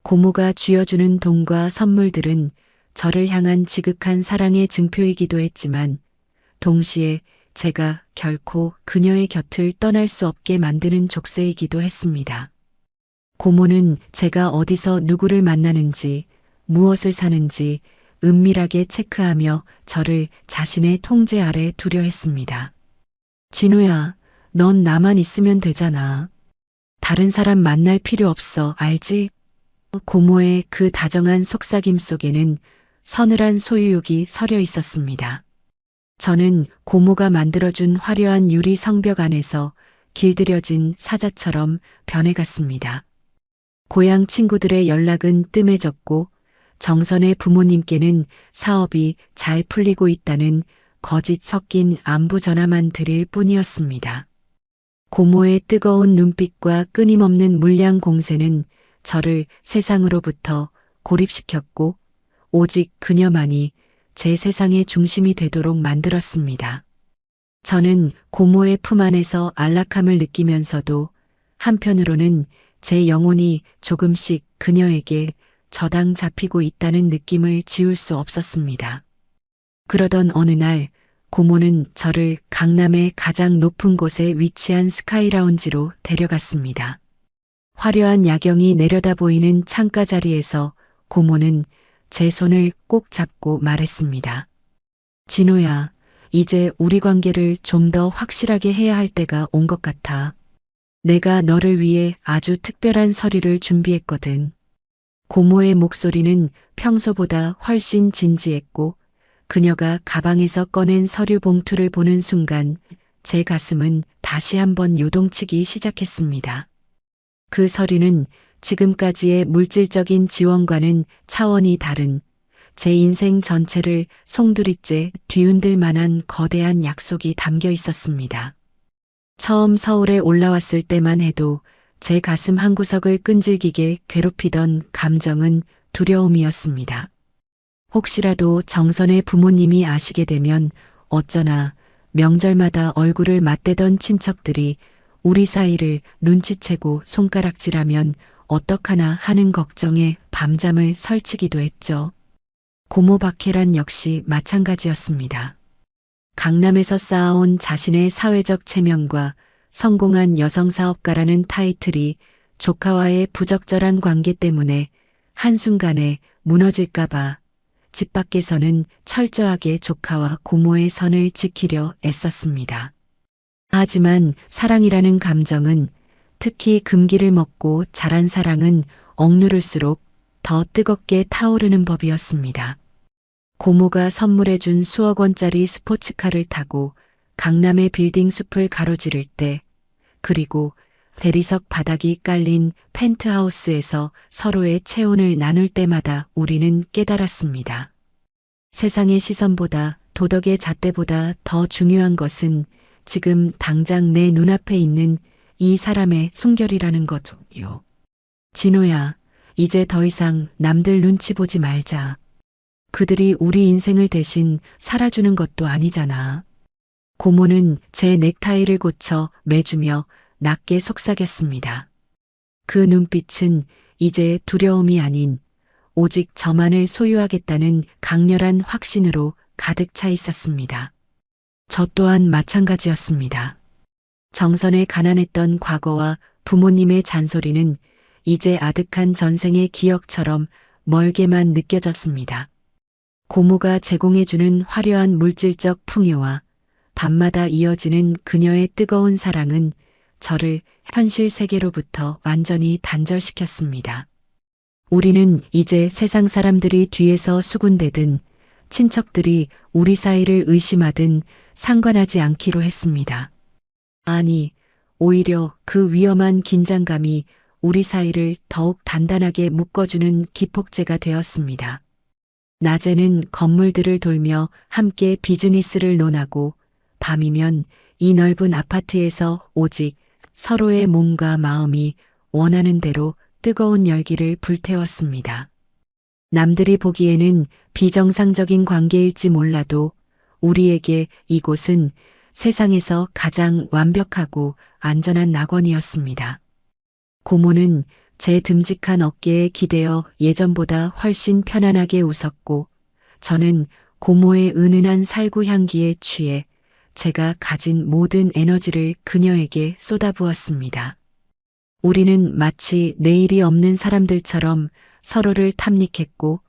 고모가 쥐어주는 돈과 선물들은 저를 향한 지극한 사랑의 증표이기도 했지만 동시에 제가 결코 그녀의 곁을 떠날 수 없게 만드는 족쇄이기도 했습니다. 고모는 제가 어디서 누구를 만나는지, 무엇을 사는지 은밀하게 체크하며 저를 자신의 통제 아래 두려 했습니다. 진우야, 넌 나만 있으면 되잖아. 다른 사람 만날 필요 없어, 알지? 고모의 그 다정한 속삭임 속에는 서늘한 소유욕이 서려 있었습니다. 저는 고모가 만들어준 화려한 유리 성벽 안에서 길들여진 사자처럼 변해갔습니다. 고향 친구들의 연락은 뜸해졌고 정선의 부모님께는 사업이 잘 풀리고 있다는 거짓 섞인 안부 전화만 드릴 뿐이었습니다. 고모의 뜨거운 눈빛과 끊임없는 물량 공세는 저를 세상으로부터 고립시켰고 오직 그녀만이 제 세상의 중심이 되도록 만들었습니다. 저는 고모의 품 안에서 안락함을 느끼면서도 한편으로는 제 영혼이 조금씩 그녀에게 저당 잡히고 있다는 느낌을 지울 수 없었습니다. 그러던 어느 날 고모는 저를 강남의 가장 높은 곳에 위치한 스카이라운지로 데려갔습니다. 화려한 야경이 내려다 보이는 창가 자리에서 고모는 제 손을 꼭 잡고 말했습니다. 진호야, 이제 우리 관계를 좀 더 확실하게 해야 할 때가 온 것 같아. 내가 너를 위해 아주 특별한 서류를 준비했거든. 고모의 목소리는 평소보다 훨씬 진지했고 그녀가 가방에서 꺼낸 서류 봉투를 보는 순간 제 가슴은 다시 한번 요동치기 시작했습니다. 그 서류는 지금까지의 물질적인 지원과는 차원이 다른 제 인생 전체를 송두리째 뒤흔들 만한 거대한 약속이 담겨 있었습니다. 처음 서울에 올라왔을 때만 해도 제 가슴 한구석을 끈질기게 괴롭히던 감정은 두려움이었습니다. 혹시라도 정선의 부모님이 아시게 되면 어쩌나 명절마다 얼굴을 맞대던 친척들이 우리 사이를 눈치채고 손가락질하면 어떡하나 하는 걱정에 밤잠을 설치기도 했죠. 고모 박혜란 역시 마찬가지였습니다. 강남에서 쌓아온 자신의 사회적 체면과 성공한 여성사업가라는 타이틀이 조카와의 부적절한 관계 때문에 한순간에 무너질까봐 집 밖에서는 철저하게 조카와 고모의 선을 지키려 애썼습니다. 하지만 사랑이라는 감정은, 특히 금기를 먹고 자란 사랑은 억누를수록 더 뜨겁게 타오르는 법이었습니다. 고모가 선물해준 수억 원짜리 스포츠카를 타고 강남의 빌딩 숲을 가로지를 때, 그리고 대리석 바닥이 깔린 펜트하우스에서 서로의 체온을 나눌 때마다 우리는 깨달았습니다. 세상의 시선보다, 도덕의 잣대보다 더 중요한 것은 지금 당장 내 눈앞에 있는 이 사람의 순결이라는 거죠. 진호야, 이제 더 이상 남들 눈치 보지 말자. 그들이 우리 인생을 대신 살아주는 것도 아니잖아. 고모는 제 넥타이를 고쳐 매주며 낮게 속삭였습니다. 그 눈빛은 이제 두려움이 아닌 오직 저만을 소유하겠다는 강렬한 확신으로 가득 차 있었습니다. 저 또한 마찬가지였습니다. 정선에 가난했던 과거와 부모님의 잔소리는 이제 아득한 전생의 기억처럼 멀게만 느껴졌습니다. 고모가 제공해주는 화려한 물질적 풍요와 밤마다 이어지는 그녀의 뜨거운 사랑은 저를 현실 세계로부터 완전히 단절시켰습니다. 우리는 이제 세상 사람들이 뒤에서 수군대든 친척들이 우리 사이를 의심하든 상관하지 않기로 했습니다. 아니, 오히려 그 위험한 긴장감이 우리 사이를 더욱 단단하게 묶어주는 기폭제가 되었습니다. 낮에는 건물들을 돌며 함께 비즈니스를 논하고, 밤이면 이 넓은 아파트에서 오직 서로의 몸과 마음이 원하는 대로 뜨거운 열기를 불태웠습니다. 남들이 보기에는 비정상적인 관계일지 몰라도 우리에게 이곳은 세상에서 가장 완벽하고 안전한 낙원이었습니다. 고모는 제 듬직한 어깨에 기대어 예전보다 훨씬 편안하게 웃었고, 저는 고모의 은은한 살구 향기에 취해 제가 가진 모든 에너지를 그녀에게 쏟아부었습니다. 우리는 마치 내일이 없는 사람들처럼 서로를 탐닉했고,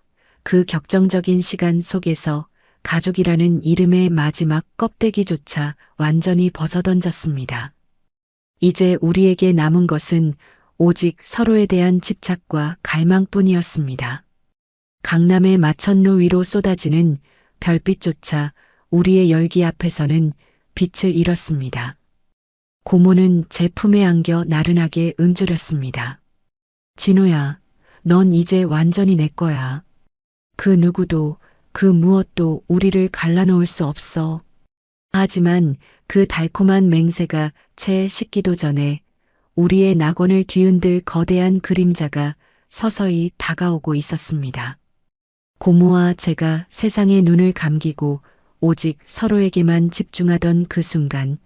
그 격정적인 시간 속에서 가족이라는 이름의 마지막 껍데기조차 완전히 벗어던졌습니다. 이제 우리에게 남은 것은 오직 서로에 대한 집착과 갈망뿐이었습니다. 강남의 마천루 위로 쏟아지는 별빛조차 우리의 열기 앞에서는 빛을 잃었습니다. 고모는 제 품에 안겨 나른하게 응조렸습니다. 진호야, 넌 이제 완전히 내 거야. 그 누구도, 그 무엇도 우리를 갈라놓을 수 없어. 하지만 그 달콤한 맹세가 채 식기도 전에 우리의 낙원을 뒤흔들 거대한 그림자가 서서히 다가오고 있었습니다. 고모와 제가 세상의 눈을 감기고 오직 서로에게만 집중하던 그 순간,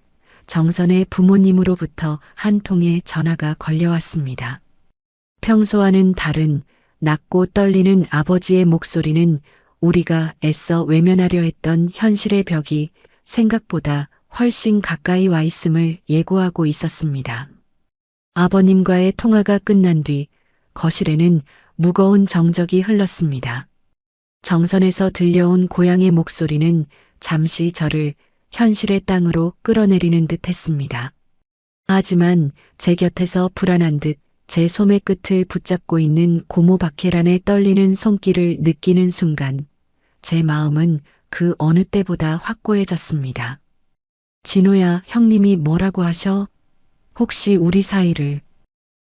정선의 부모님으로부터 한 통의 전화가 걸려왔습니다. 평소와는 다른 낮고 떨리는 아버지의 목소리는 우리가 애써 외면하려 했던 현실의 벽이 생각보다 훨씬 가까이 와 있음을 예고하고 있었습니다. 아버님과의 통화가 끝난 뒤 거실에는 무거운 정적이 흘렀습니다. 정선에서 들려온 고향의 목소리는 잠시 저를 현실의 땅으로 끌어내리는 듯 했습니다. 하지만 제 곁에서 불안한 듯 제 소매 끝을 붙잡고 있는 고모 박혜란의 떨리는 손길을 느끼는 순간 제 마음은 그 어느 때보다 확고해졌습니다. 진호야, 형님이 뭐라고 하셔? 혹시 우리 사이를...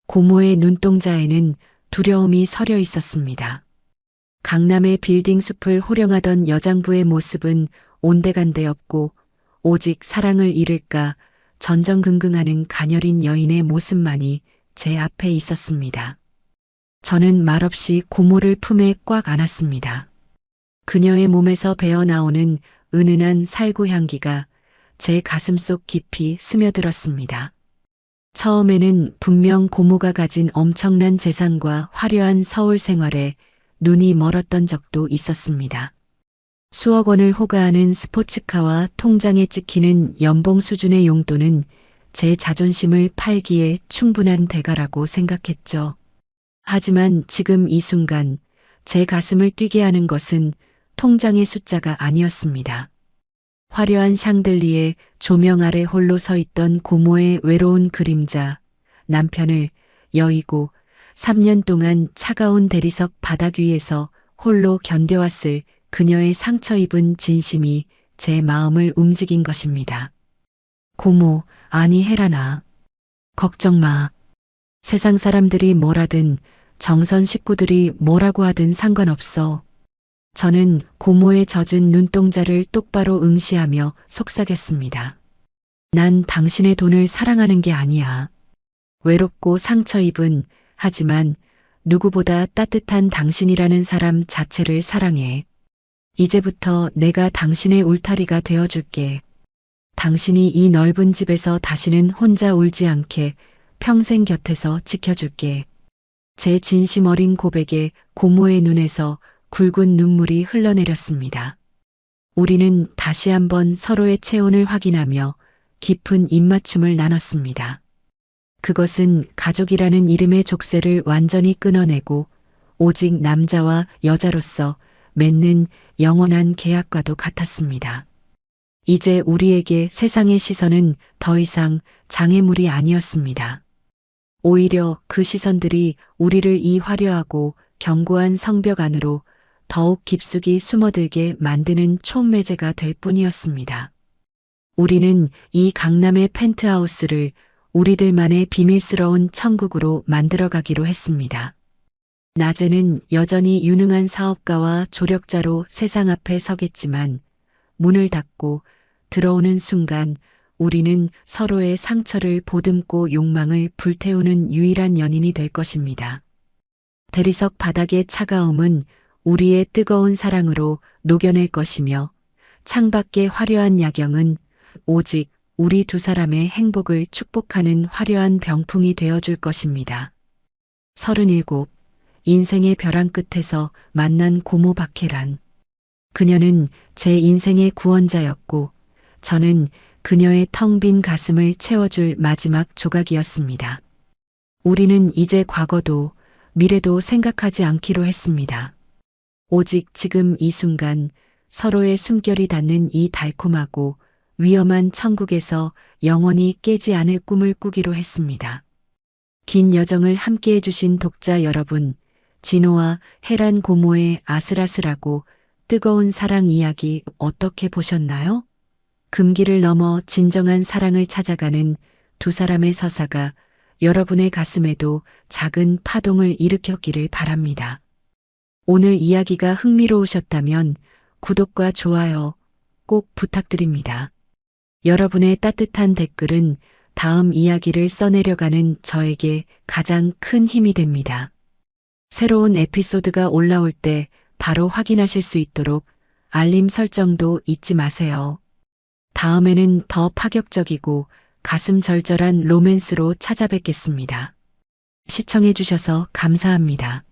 고모의 눈동자에는 두려움이 서려 있었습니다. 강남의 빌딩 숲을 호령하던 여장부의 모습은 온데간데 없고 오직 사랑을 잃을까 전전긍긍하는 가녀린 여인의 모습만이 제 앞에 있었습니다. 저는 말없이 고모를 품에 꽉 안았습니다. 그녀의 몸에서 배어나오는 은은한 살구 향기가 제 가슴속 깊이 스며들었습니다. 처음에는 분명 고모가 가진 엄청난 재산과 화려한 서울 생활에 눈이 멀었던 적도 있었습니다. 수억 원을 호가하는 스포츠카와 통장에 찍히는 연봉 수준의 용돈은 제 자존심을 팔기에 충분한 대가라고 생각했죠. 하지만 지금 이 순간 제 가슴을 뛰게 하는 것은 통장의 숫자가 아니었습니다. 화려한 샹들리에 조명 아래 홀로 서 있던 고모의 외로운 그림자, 남편을 여의고 3년 동안 차가운 대리석 바닥 위에서 홀로 견뎌왔을 그녀의 상처 입은 진심이 제 마음을 움직인 것입니다. 고모, 아니 혜란아. 걱정 마. 세상 사람들이 뭐라든 정선 식구들이 뭐라고 하든 상관없어. 저는 고모의 젖은 눈동자를 똑바로 응시하며 속삭였습니다. 난 당신의 돈을 사랑하는 게 아니야. 외롭고 상처 입은 하지만 누구보다 따뜻한 당신이라는 사람 자체를 사랑해. 이제부터 내가 당신의 울타리가 되어줄게. 당신이 이 넓은 집에서 다시는 혼자 울지 않게 평생 곁에서 지켜줄게. 제 진심 어린 고백에 고모의 눈에서 굵은 눈물이 흘러내렸습니다. 우리는 다시 한번 서로의 체온을 확인하며 깊은 입맞춤을 나눴습니다. 그것은 가족이라는 이름의 족쇄를 완전히 끊어내고 오직 남자와 여자로서 맺는 영원한 계약과도 같았습니다. 이제 우리에게 세상의 시선은 더 이상 장애물이 아니었습니다. 오히려 그 시선들이 우리를 이 화려하고 견고한 성벽 안으로 더욱 깊숙이 숨어들게 만드는 촉매제가 될 뿐이었습니다. 우리는 이 강남의 펜트하우스를 우리들만의 비밀스러운 천국으로 만들어가기로 했습니다. 낮에는 여전히 유능한 사업가와 조력자로 세상 앞에 서겠지만 문을 닫고 들어오는 순간 우리는 서로의 상처를 보듬고 욕망을 불태우는 유일한 연인이 될 것입니다. 대리석 바닥의 차가움은 우리의 뜨거운 사랑으로 녹여낼 것이며 창밖의 화려한 야경은 오직 우리 두 사람의 행복을 축복하는 화려한 병풍이 되어줄 것입니다. 37, 인생의 벼랑 끝에서 만난 고모 박혜란. 그녀는 제 인생의 구원자였고 저는 그녀의 텅 빈 가슴을 채워줄 마지막 조각이었습니다. 우리는 이제 과거도 미래도 생각하지 않기로 했습니다. 오직 지금 이 순간 서로의 숨결이 닿는 이 달콤하고 위험한 천국에서 영원히 깨지 않을 꿈을 꾸기로 했습니다. 긴 여정을 함께 해주신 독자 여러분, 진호와 혜란 고모의 아슬아슬하고 뜨거운 사랑 이야기 어떻게 보셨나요? 금기를 넘어 진정한 사랑을 찾아가는 두 사람의 서사가 여러분의 가슴에도 작은 파동을 일으켰기를 바랍니다. 오늘 이야기가 흥미로우셨다면 구독과 좋아요 꼭 부탁드립니다. 여러분의 따뜻한 댓글은 다음 이야기를 써내려가는 저에게 가장 큰 힘이 됩니다. 새로운 에피소드가 올라올 때 바로 확인하실 수 있도록 알림 설정도 잊지 마세요. 다음에는 더 파격적이고 가슴 절절한 로맨스로 찾아뵙겠습니다. 시청해주셔서 감사합니다.